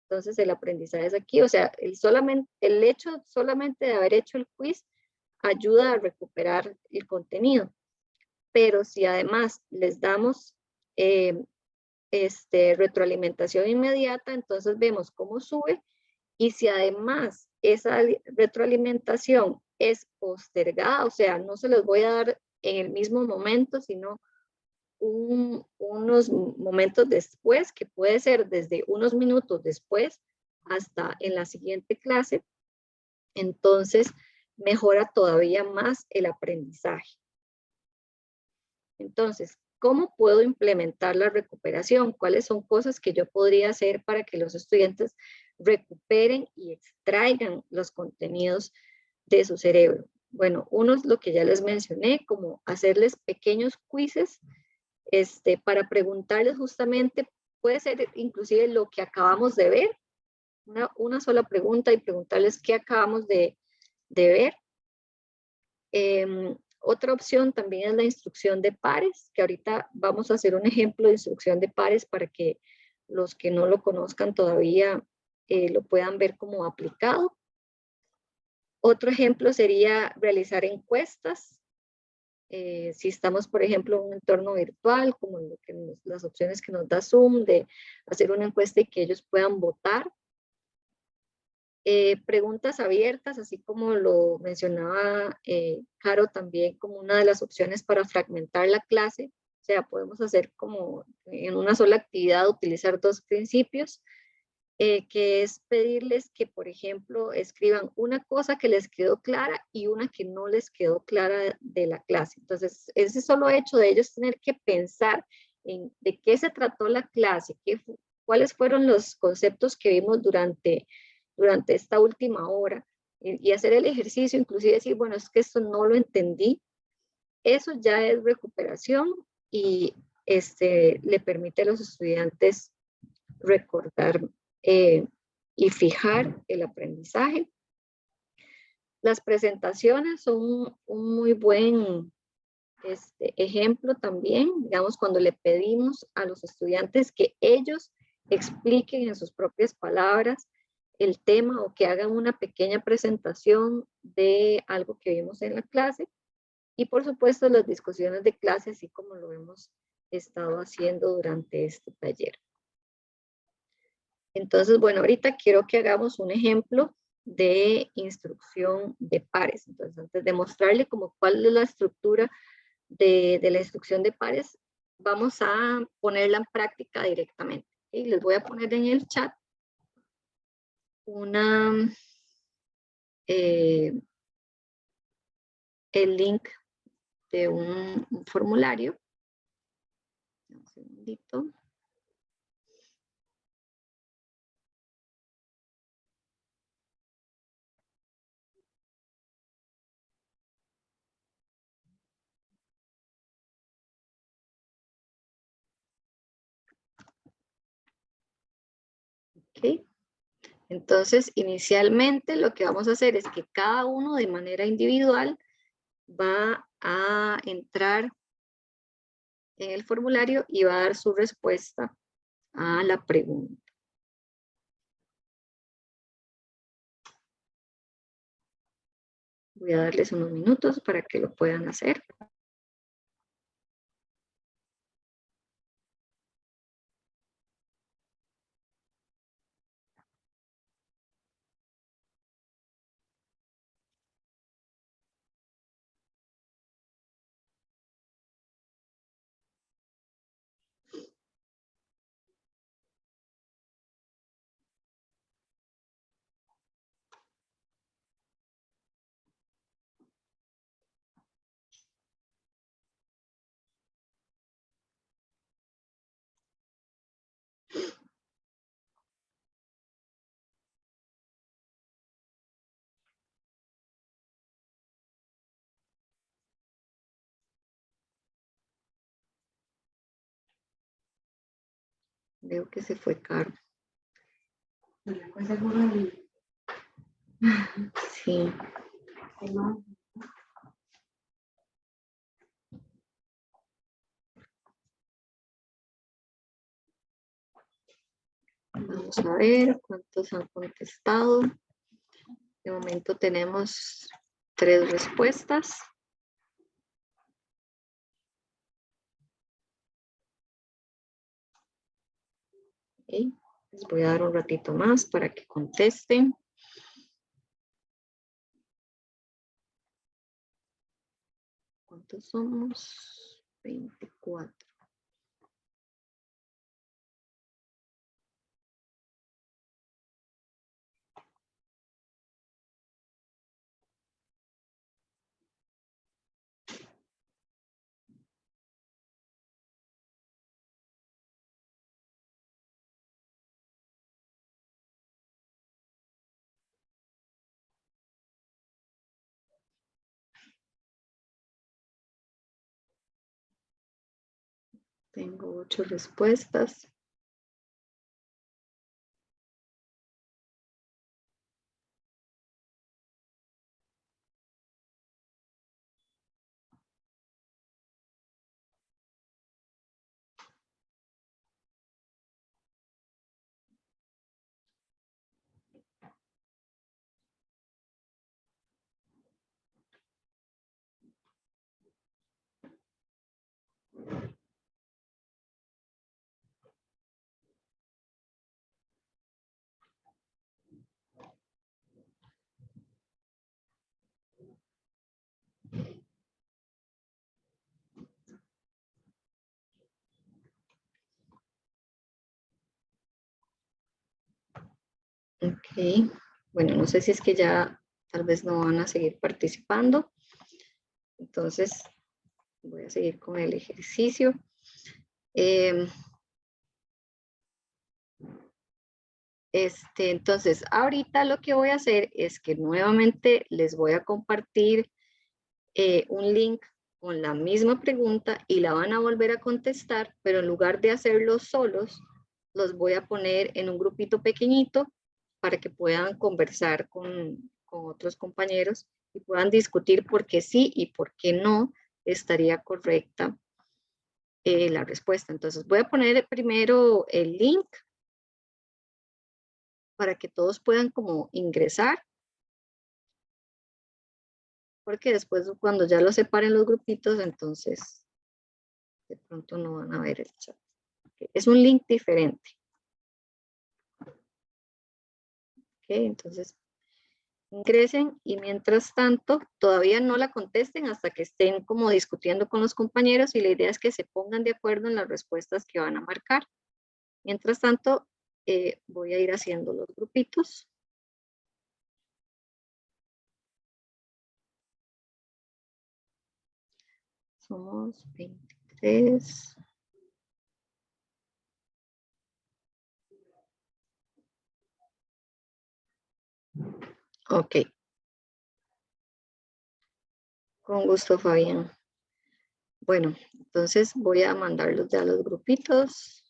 entonces el aprendizaje es aquí. O sea, el hecho solamente de haber hecho el quiz ayuda a recuperar el contenido. Pero si además les damos retroalimentación inmediata, entonces vemos cómo sube. Y si además esa retroalimentación es postergada, o sea, no se los voy a dar en el mismo momento, sino unos momentos después, que puede ser desde unos minutos después hasta en la siguiente clase, entonces mejora todavía más el aprendizaje. Entonces, ¿cómo puedo implementar la recuperación? ¿Cuáles son cosas que yo podría hacer para que los estudiantes recuperen y extraigan los contenidos de su cerebro? Bueno, uno es lo que ya les mencioné, como hacerles pequeños quizzes para preguntarles justamente, puede ser inclusive lo que acabamos de ver, una sola pregunta y preguntarles qué acabamos de ver. Otra opción también es la instrucción de pares, que ahorita vamos a hacer un ejemplo de instrucción de pares para que los que no lo conozcan todavía lo puedan ver como aplicado. Otro ejemplo sería realizar encuestas. Si estamos, por ejemplo, en un entorno virtual, como las opciones que nos da Zoom, de hacer una encuesta y que ellos puedan votar. Preguntas abiertas, así como lo mencionaba Caro también, como una de las opciones para fragmentar la clase. O sea, podemos hacer como en una sola actividad, utilizar dos principios, que es pedirles que, por ejemplo, escriban una cosa que les quedó clara y una que no les quedó clara de la clase. Entonces, ese solo hecho de ellos tener que pensar en de qué se trató la clase, cuáles fueron los conceptos que vimos durante esta última hora, y hacer el ejercicio, inclusive decir, bueno, es que esto no lo entendí, eso ya es recuperación y le permite a los estudiantes recordar y fijar el aprendizaje. Las presentaciones son un muy buen ejemplo también, digamos, cuando le pedimos a los estudiantes que ellos expliquen en sus propias palabras el tema o que hagan una pequeña presentación de algo que vimos en la clase. Y por supuesto las discusiones de clase, así como lo hemos estado haciendo durante este taller. Entonces, bueno, ahorita quiero que hagamos un ejemplo de instrucción de pares. Entonces, antes de mostrarle como cuál es la estructura de la instrucción de pares, vamos a ponerla en práctica directamente. ¿Okay? Les voy a poner en el chat el link de un formulario. Un segundito. Ok. Entonces, inicialmente lo que vamos a hacer es que cada uno de manera individual va a entrar en el formulario y va a dar su respuesta a la pregunta. Voy a darles unos minutos para que lo puedan hacer. Veo que se fue Caro. Pues seguro el- Sí. no. Vamos a ver cuántos han contestado. De momento tenemos 3 respuestas. Ok, les voy a dar un ratito más para que contesten. ¿Cuántos somos? 24. Tengo 8 respuestas. Ok, bueno, no sé si es que ya tal vez no van a seguir participando. Entonces, voy a seguir con el ejercicio. Entonces, ahorita lo que voy a hacer es que nuevamente les voy a compartir un link con la misma pregunta y la van a volver a contestar, pero en lugar de hacerlos solos, los voy a poner en un grupito pequeñito para que puedan conversar con otros compañeros y puedan discutir por qué sí y por qué no estaría correcta la respuesta. Entonces, voy a poner primero el link para que todos puedan como ingresar, porque después cuando ya los separen los grupitos, entonces de pronto no van a ver el chat. Es un link diferente. Entonces ingresen y mientras tanto todavía no la contesten hasta que estén como discutiendo con los compañeros y la idea es que se pongan de acuerdo en las respuestas que van a marcar. Mientras tanto, voy a ir haciendo los grupitos. Somos 23. Ok. Con gusto, Fabián. Bueno, entonces voy a mandarlos ya a los grupitos.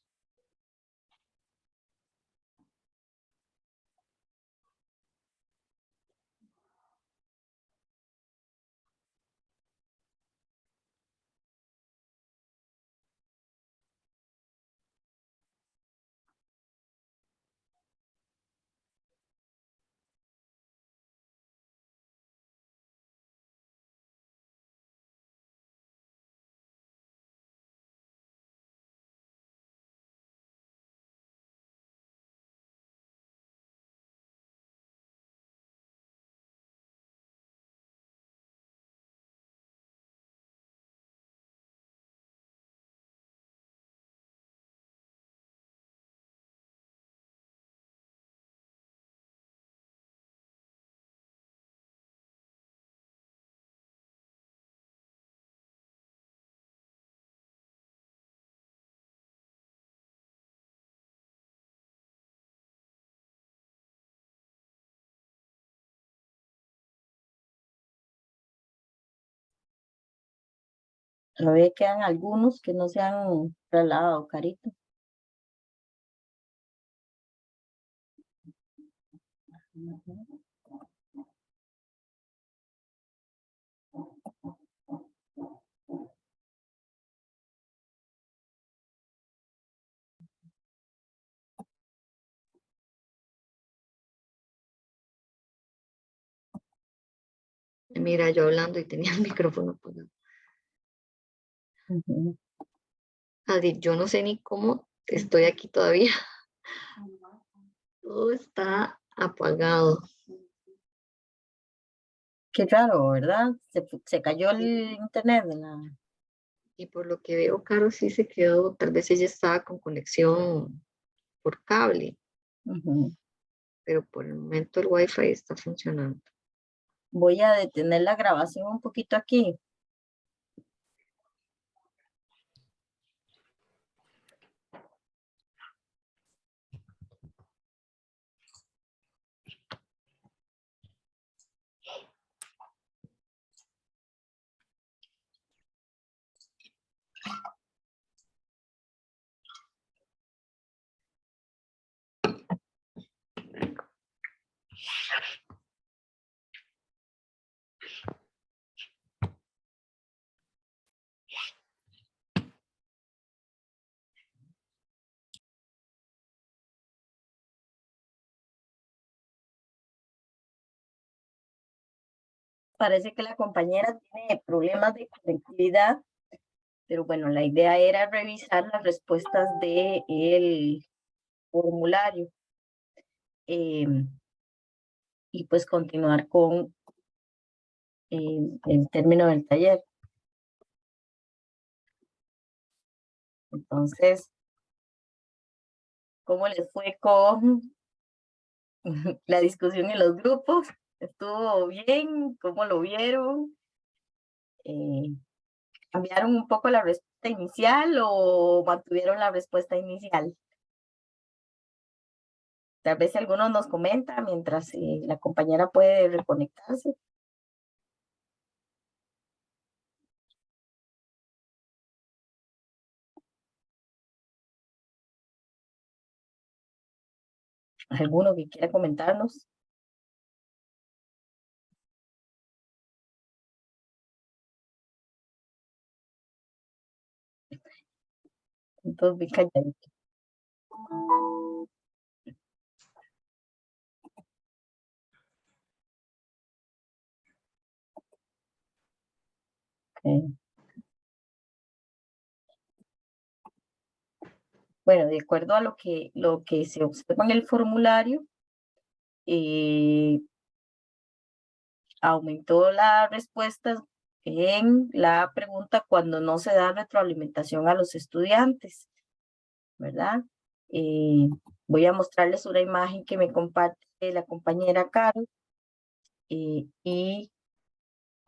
Todavía quedan algunos que no se han trasladado, Carito. Mira, yo hablando y tenía el micrófono apagado. Adri, yo no sé ni cómo estoy aquí todavía. Todo está apagado. Qué raro, ¿verdad? Se cayó el internet de la... Y por lo que veo, Caro sí se quedó, tal vez ella estaba con conexión por cable, pero por el momento el wifi está funcionando. Voy a detener la grabación un poquito aquí. Parece que la compañera tiene problemas de conectividad, pero bueno, la idea era revisar las respuestas del formulario y pues continuar con el término del taller. Entonces, ¿cómo les fue con la discusión en los grupos? ¿Estuvo bien? ¿Cómo lo vieron? ¿Cambiaron un poco la respuesta inicial o mantuvieron la respuesta inicial? Tal vez si alguno nos comenta mientras la compañera puede reconectarse. ¿Alguno que quiera comentarnos? Entonces, vi calladito. Okay. Bueno, de acuerdo a lo que se observa en el formulario, aumentó las respuestas en la pregunta cuando no se da retroalimentación a los estudiantes, ¿verdad? Voy a mostrarles una imagen que me comparte la compañera Caro y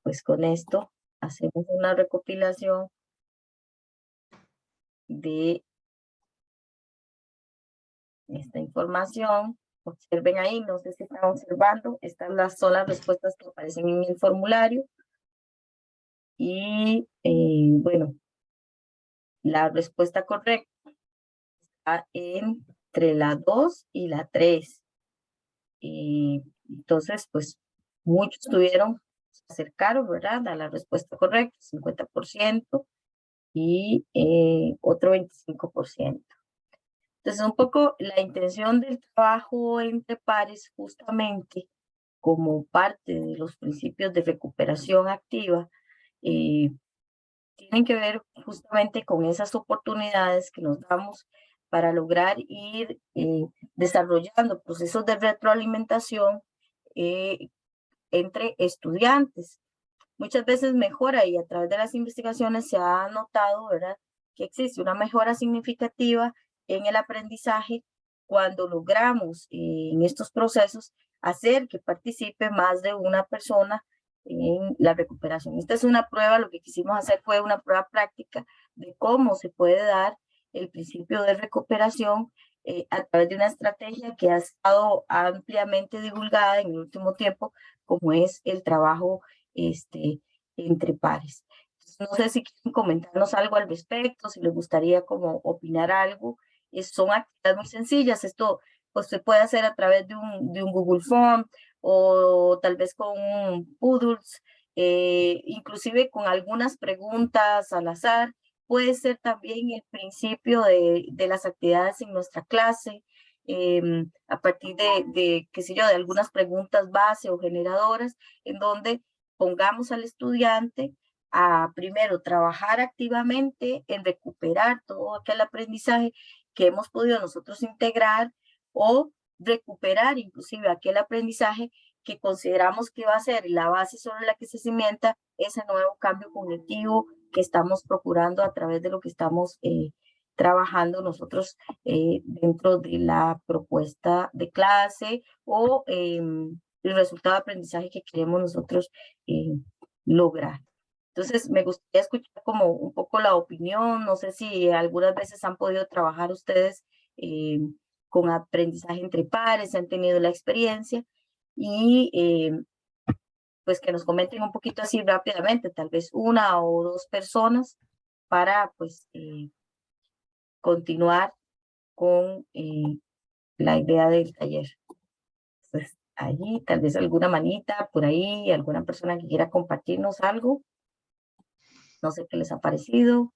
pues con esto hacemos una recopilación de esta información. Observen ahí, no sé si están observando, estas son las respuestas que aparecen en el formulario. Y bueno, la respuesta correcta está entre la 2 y la 3. Entonces, pues muchos se acercaron, ¿verdad? A la respuesta correcta, 50% y otro 25%. Entonces, un poco la intención del trabajo entre pares, justamente como parte de los principios de recuperación activa, tienen que ver justamente con esas oportunidades que nos damos para lograr ir desarrollando procesos de retroalimentación entre estudiantes. Muchas veces mejora y a través de las investigaciones se ha notado, ¿verdad?, que existe una mejora significativa en el aprendizaje cuando logramos en estos procesos hacer que participe más de una persona en la recuperación. Esta es una prueba, lo que quisimos hacer fue una prueba práctica de cómo se puede dar el principio de recuperación a través de una estrategia que ha estado ampliamente divulgada en el último tiempo, como es el trabajo entre pares. Entonces, no sé si quieren comentarnos algo al respecto, si les gustaría como opinar algo. Son actividades muy sencillas. Esto pues se puede hacer a través de un Google Form o tal vez con un Poodles, inclusive con algunas preguntas al azar. Puede ser también el principio de las actividades en nuestra clase, a partir qué sé yo, de algunas preguntas base o generadoras, en donde pongamos al estudiante a primero trabajar activamente en recuperar todo aquel aprendizaje que hemos podido nosotros integrar o recuperar inclusive aquel aprendizaje que consideramos que va a ser la base sobre la que se cimienta ese nuevo cambio cognitivo que estamos procurando a través de lo que estamos trabajando nosotros dentro de la propuesta de clase o el resultado de aprendizaje que queremos nosotros lograr. Entonces, me gustaría escuchar como un poco la opinión, no sé si algunas veces han podido trabajar ustedes con aprendizaje entre pares, han tenido la experiencia y pues que nos comenten un poquito así rápidamente, tal vez una o dos personas para pues continuar con la idea del taller. Pues allí, tal vez alguna manita por ahí, alguna persona que quiera compartirnos algo. No sé qué les ha parecido.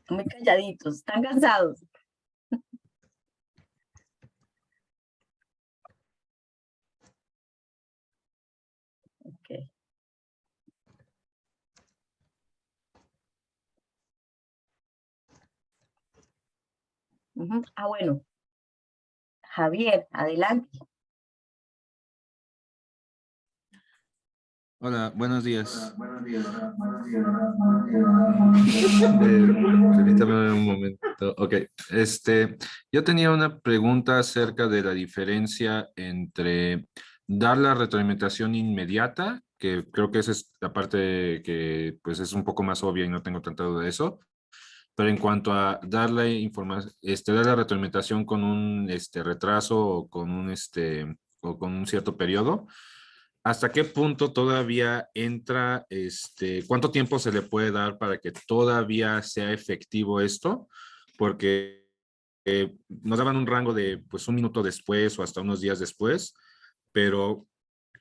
Muy calladitos, están cansados. Okay. Ah, bueno. Javier, adelante. Hola, buenos días. Permítame un momento. Ok, yo tenía una pregunta acerca de la diferencia entre dar la retroalimentación inmediata, que creo que esa es la parte que pues es un poco más obvia y no tengo tanta duda de eso, pero en cuanto a darle información, dar la retroalimentación con un retraso o con un cierto periodo. ¿Hasta qué punto todavía entra, cuánto tiempo se le puede dar para que todavía sea efectivo esto? Porque nos daban un rango de pues un minuto después o hasta unos días después, pero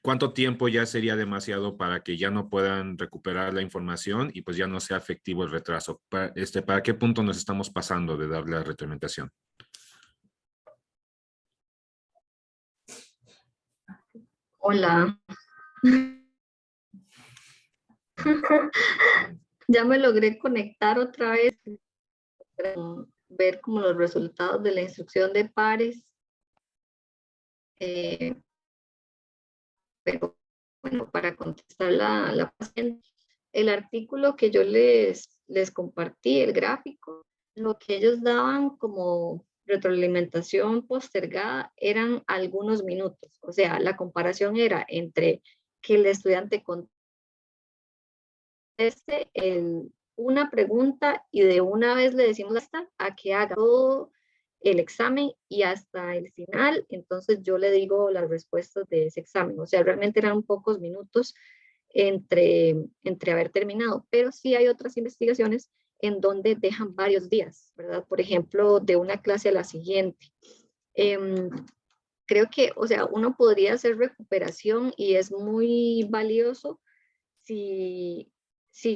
¿cuánto tiempo ya sería demasiado para que ya no puedan recuperar la información y pues ya no sea efectivo el retraso? ¿Para qué punto nos estamos pasando de darle la retroalimentación? Hola. Ya me logré conectar otra vez, ver como los resultados de la instrucción de pares. Pero bueno, para contestar la paciente, el artículo que yo les compartí, el gráfico, lo que ellos daban como retroalimentación postergada eran algunos minutos. O sea, la comparación era entre que el estudiante conteste una pregunta y de una vez le decimos a que haga todo el examen y hasta el final, entonces yo le digo las respuestas de ese examen. O sea, realmente eran pocos minutos entre haber terminado, pero sí hay otras investigaciones en donde dejan varios días, ¿verdad? Por ejemplo, de una clase a la siguiente. Creo que, o sea, uno podría hacer recuperación y es muy valioso si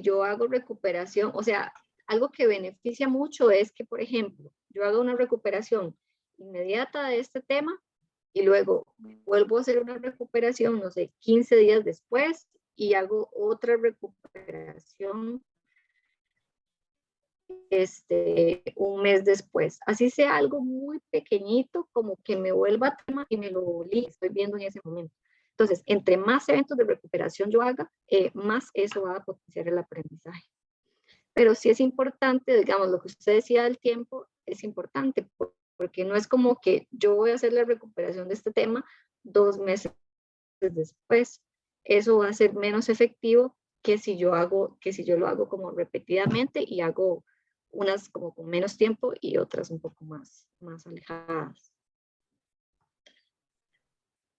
yo hago recuperación, o sea, algo que beneficia mucho es que, por ejemplo, yo hago una recuperación inmediata de este tema y luego vuelvo a hacer una recuperación, no sé, 15 días después y hago otra recuperación un mes después. Así sea algo muy pequeñito, como que me vuelva a tema y me lo estoy viendo en ese momento. Entonces, entre más eventos de recuperación yo haga, más eso va a potenciar el aprendizaje. Pero sí es importante, digamos, lo que usted decía del tiempo, es importante, porque no es como que yo voy a hacer la recuperación de este tema 2 meses después. Eso va a ser menos efectivo que si yo lo hago como repetidamente y hago unas como con menos tiempo y otras un poco más alejadas.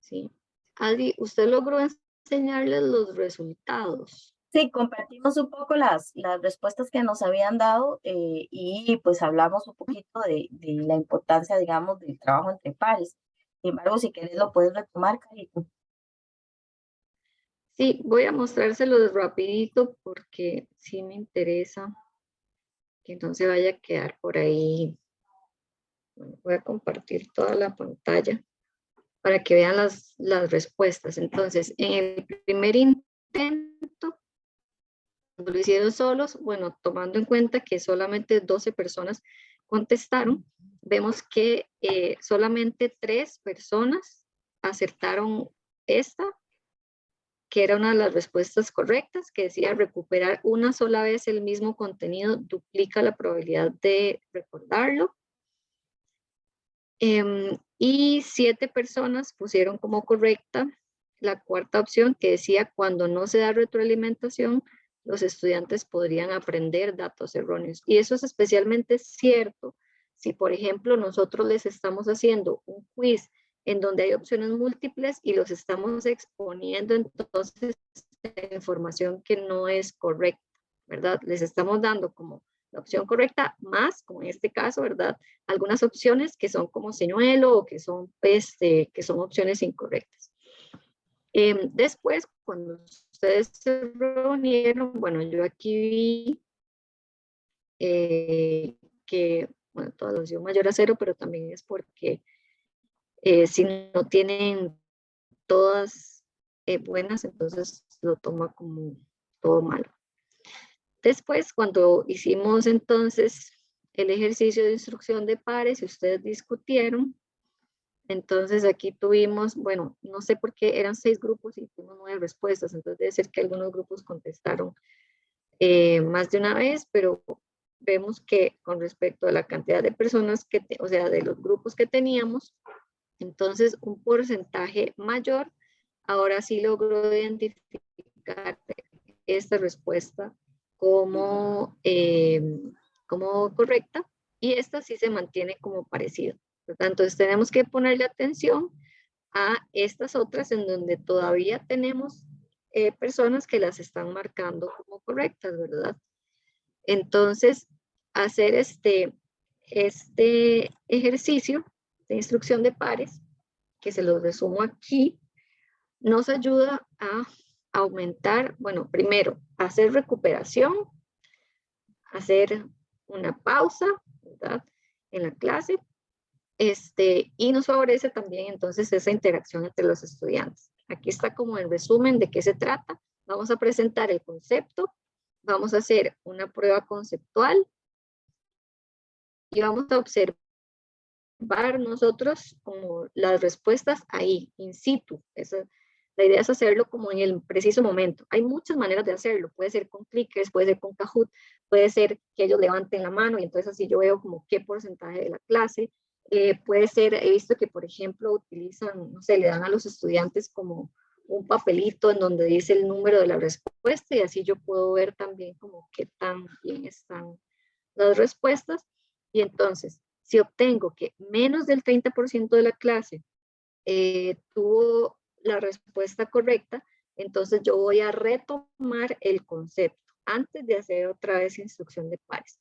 ¿Sí? Adri, ¿usted logró enseñarles los resultados? Sí, compartimos un poco las respuestas que nos habían dado y pues hablamos un poquito de la importancia, digamos, del trabajo entre pares. Sin embargo, si querés lo puedes retomar, Carito. Sí, voy a mostrárselos rapidito porque sí me interesa que no se vaya a quedar por ahí. Bueno, voy a compartir toda la pantalla para que vean las respuestas. Entonces, en el primer intento, cuando lo hicieron solos, bueno, tomando en cuenta que solamente 12 personas contestaron, vemos que solamente 3 personas acertaron esta, que era una de las respuestas correctas, que decía recuperar una sola vez el mismo contenido duplica la probabilidad de recordarlo. Y 7 personas pusieron como correcta la cuarta opción, que decía cuando no se da retroalimentación, los estudiantes podrían aprender datos erróneos. Y eso es especialmente cierto si, por ejemplo, nosotros les estamos haciendo un quiz en donde hay opciones múltiples y los estamos exponiendo entonces información que no es correcta, ¿verdad? Les estamos dando como la opción correcta más, como en este caso, ¿verdad? Algunas opciones que son como señuelo o que son opciones incorrectas. Después, cuando ustedes se reunieron, bueno, yo aquí vi que, bueno, toda la opción mayor a 0, pero también es porque si no tienen todas buenas, entonces lo toma como todo malo. Después, cuando hicimos entonces el ejercicio de instrucción de pares y ustedes discutieron, entonces aquí tuvimos, bueno, no sé por qué eran 6 grupos y tuvimos 9 respuestas, entonces debe ser que algunos grupos contestaron más de una vez, pero vemos que con respecto a la cantidad de personas o sea, de los grupos que teníamos, entonces un porcentaje mayor ahora sí logró identificar esta respuesta como, como correcta y esta sí se mantiene como parecida. Por lo tanto, entonces tenemos que ponerle atención a estas otras en donde todavía tenemos personas que las están marcando como correctas, ¿verdad? Entonces, hacer este ejercicio de instrucción de pares, que se los resumo aquí, nos ayuda a aumentar, bueno, primero, hacer recuperación, hacer una pausa, ¿verdad? En la clase, y nos favorece también entonces esa interacción entre los estudiantes. Aquí está como el resumen de qué se trata. Vamos a presentar el concepto, vamos a hacer una prueba conceptual y vamos a observar nosotros como las respuestas ahí, in situ. La idea es hacerlo como en el preciso momento. Hay muchas maneras de hacerlo. Puede ser con clickers, puede ser con Kahoot, puede ser que ellos levanten la mano y entonces así yo veo como qué porcentaje de la clase. Puede ser, he visto que por ejemplo utilizan, no sé, le dan a los estudiantes como un papelito en donde dice el número de la respuesta y así yo puedo ver también como qué tan bien están las respuestas. Y entonces, si obtengo que menos del 30% de la clase tuvo la respuesta correcta, entonces yo voy a retomar el concepto antes de hacer otra vez instrucción de pares.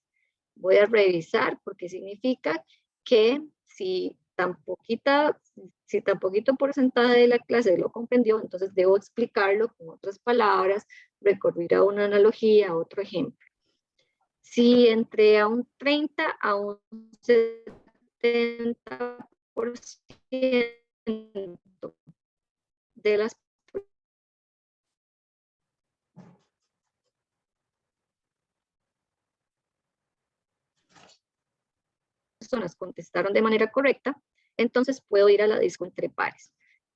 Voy a revisar porque significa que si tan poquito porcentaje de la clase lo comprendió, entonces debo explicarlo con otras palabras, recurrir a una analogía, a otro ejemplo. Si entré a un 30 a un 70% de las personas contestaron de manera correcta, entonces puedo ir a la disco entre pares.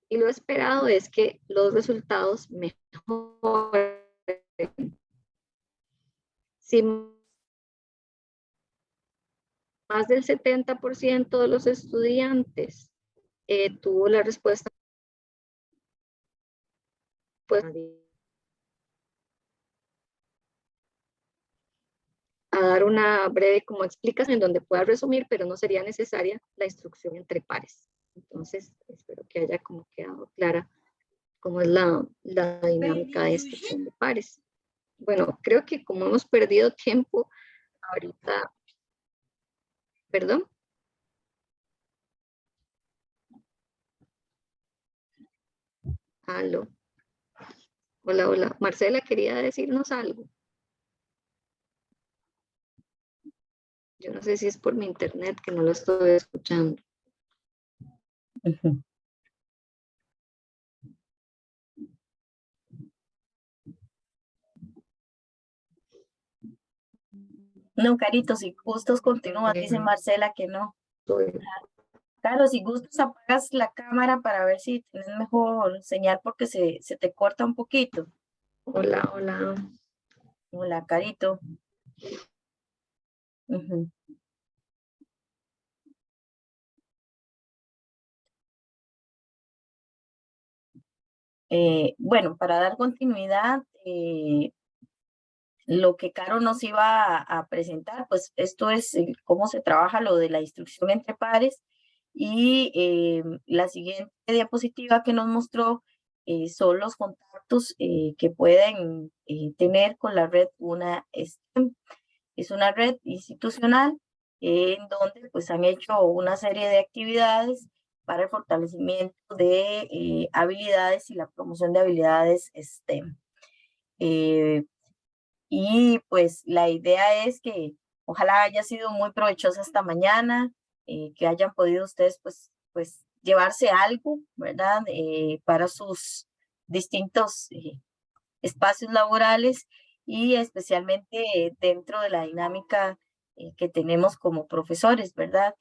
Y lo esperado es que los resultados mejoren. Si más del 70% de los estudiantes tuvo la respuesta, pues a dar una breve como explicación en donde pueda resumir, pero no sería necesaria la instrucción entre pares. Entonces, espero que haya como quedado clara cómo es la dinámica de instrucción de pares. Bueno, creo que como hemos perdido tiempo, ahorita, perdón. Aló. Hola, hola. Marcela quería decirnos algo. Yo no sé si es por mi internet que no lo estoy escuchando. No, Carito, si gustos continúa, dice Marcela que no. Claro, si gustas apagas la cámara para ver si tienes mejor señal porque se te corta un poquito. Hola, hola. Hola, Carito. Ujú. Bueno, para dar continuidad, lo que Caro nos iba a presentar, pues esto es cómo se trabaja lo de la instrucción entre pares y la siguiente diapositiva que nos mostró son los contactos que pueden tener con la red una STEM. Es una red institucional en donde pues han hecho una serie de actividades para el fortalecimiento de habilidades y la promoción de habilidades STEM. Y pues la idea es que ojalá haya sido muy provechosa esta mañana, que hayan podido ustedes pues llevarse algo, ¿verdad? Para sus distintos espacios laborales y especialmente dentro de la dinámica que tenemos como profesores, ¿verdad?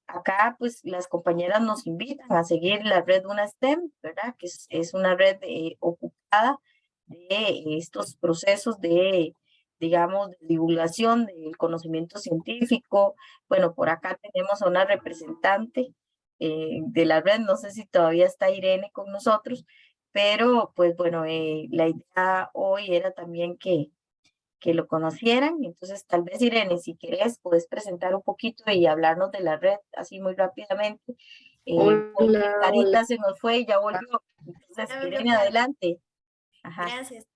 Acá pues las compañeras nos invitan a seguir la red Una STEM, ¿verdad? Que es una red ocupada de estos procesos de, digamos, de divulgación del conocimiento científico. Bueno, por acá tenemos a una representante de la red, no sé si todavía está Irene con nosotros, pero pues bueno, la idea hoy era también que lo conocieran. Entonces, tal vez Irene, si querés, puedes presentar un poquito y hablarnos de la red así muy rápidamente. Porque Hola, hola. Carita se nos fue y ya volvió. Entonces, Ya volvió, Irene, claro. adelante. Ajá. Gracias.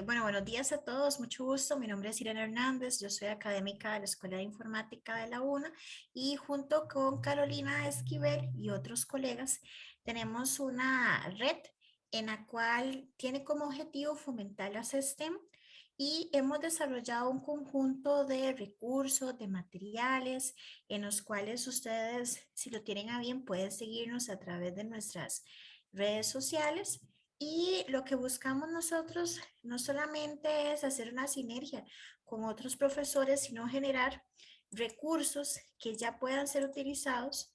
Bueno, buenos días a todos, mucho gusto. Mi nombre es Irene Hernández, yo soy académica de la Escuela de Informática de la UNA y junto con Carolina Esquivel y otros colegas tenemos una red en la cual tiene como objetivo fomentar las STEM y hemos desarrollado un conjunto de recursos, de materiales en los cuales ustedes, si lo tienen a bien, pueden seguirnos a través de nuestras redes sociales. Y lo que buscamos nosotros no solamente es hacer una sinergia con otros profesores, sino generar recursos que ya puedan ser utilizados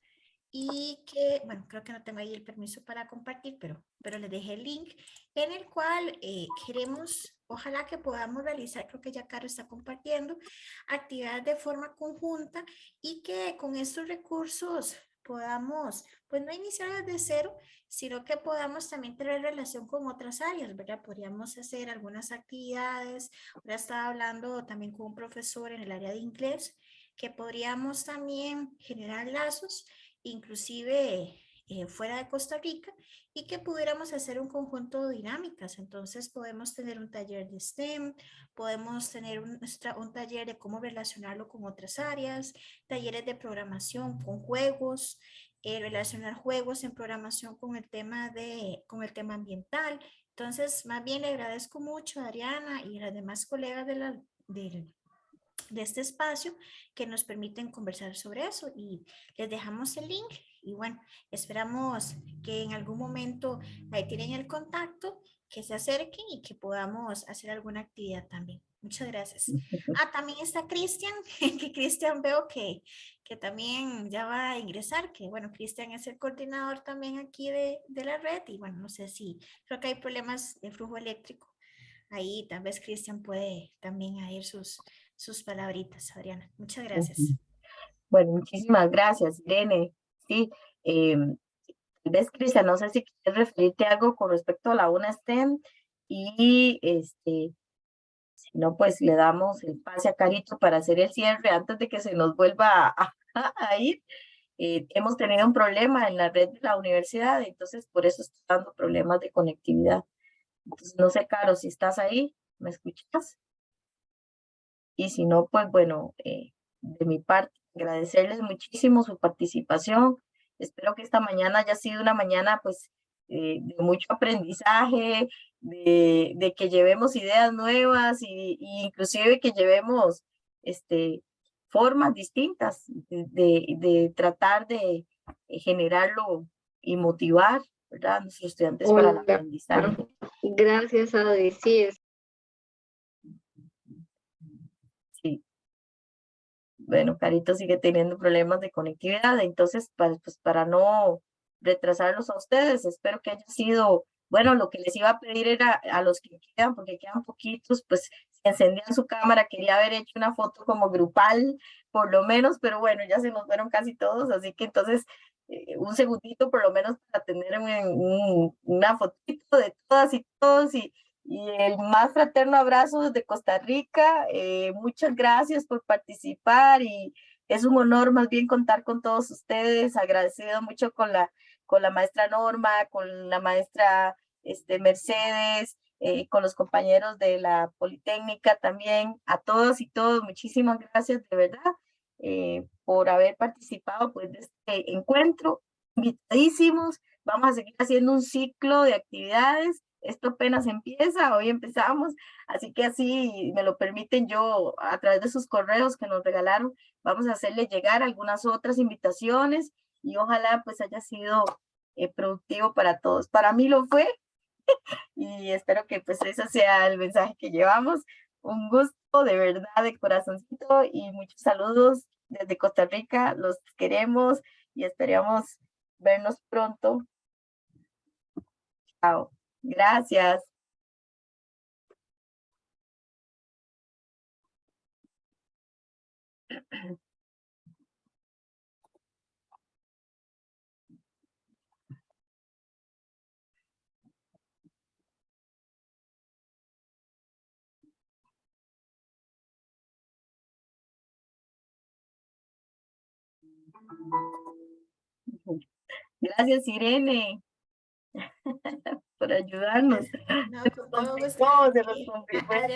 y que, bueno, creo que no tengo ahí el permiso para compartir, pero les dejé el link en el cual queremos, ojalá que podamos realizar, creo que ya Caro está compartiendo, actividades de forma conjunta y que con estos recursos podamos, pues no iniciar desde cero, sino que podamos también tener relación con otras áreas, ¿verdad? Podríamos hacer algunas actividades. Ahora estaba hablando también con un profesor en el área de inglés, que podríamos también generar lazos, inclusive fuera de Costa Rica, y que pudiéramos hacer un conjunto de dinámicas. Entonces podemos tener un taller de STEM, podemos tener un taller de cómo relacionarlo con otras áreas, talleres de programación con juegos, relacionar juegos en programación con el con el tema ambiental. Entonces, más bien le agradezco mucho a Adriana y a las demás colegas de este espacio que nos permiten conversar sobre eso y les dejamos el link y bueno, esperamos que en algún momento ahí tienen el contacto, que se acerquen y que podamos hacer alguna actividad también. Muchas gracias. Ah, también está Cristian, que Cristian veo que también ya va a ingresar, que bueno, Cristian es el coordinador también aquí de la red y bueno, no sé si, creo que hay problemas de flujo eléctrico. Ahí tal vez Cristian puede también añadir sus palabritas, Adriana. Muchas gracias. Bueno, muchísimas gracias, Irene. Sí, tal vez, Cristian, no sé si quieres referirte a algo con respecto a la UNA STEM y si no, pues le damos el pase a Carito para hacer el cierre antes de que se nos vuelva a ir. Hemos tenido un problema en la red de la universidad, entonces por eso está dando problemas de conectividad. Entonces, no sé, Caro, si estás ahí, ¿me escuchas? Y si no, pues bueno, de mi parte, agradecerles muchísimo su participación. Espero que esta mañana haya sido una mañana pues de mucho aprendizaje, de que llevemos ideas nuevas y inclusive que llevemos formas distintas de tratar de generarlo y motivar, ¿verdad?, a nuestros estudiantes para el Hola. aprendizaje. Gracias, Adi. Sí, Sí. Bueno, Carito sigue teniendo problemas de conectividad, entonces pues para no retrasarlos a ustedes, espero que haya sido, bueno, lo que les iba a pedir era a los que quedan, porque quedan poquitos, pues si encendían su cámara, quería haber hecho una foto como grupal, por lo menos, pero bueno, ya se nos fueron casi todos, así que entonces un segundito por lo menos para tener una fotito de todas y todos y el más fraterno abrazo desde Costa Rica. Muchas gracias por participar y es un honor más bien contar con todos ustedes. Agradecido mucho con la maestra Norma, con la maestra Mercedes, con los compañeros de la Politécnica también. A todos y todos, muchísimas gracias de verdad por haber participado pues, de este encuentro. Invitadísimos. Vamos a seguir haciendo un ciclo de actividades. Esto apenas empieza, hoy empezamos, así que así me lo permiten yo a través de sus correos que nos regalaron, vamos a hacerle llegar algunas otras invitaciones y ojalá pues haya sido productivo para todos. Para mí lo fue y espero que pues ese sea el mensaje que llevamos. Un gusto de verdad, de corazoncito y muchos saludos desde Costa Rica, los queremos y esperamos vernos pronto. Chao. Gracias. Gracias, Irene, por ayudarnos. No, con todo gusto. Se nos complicó.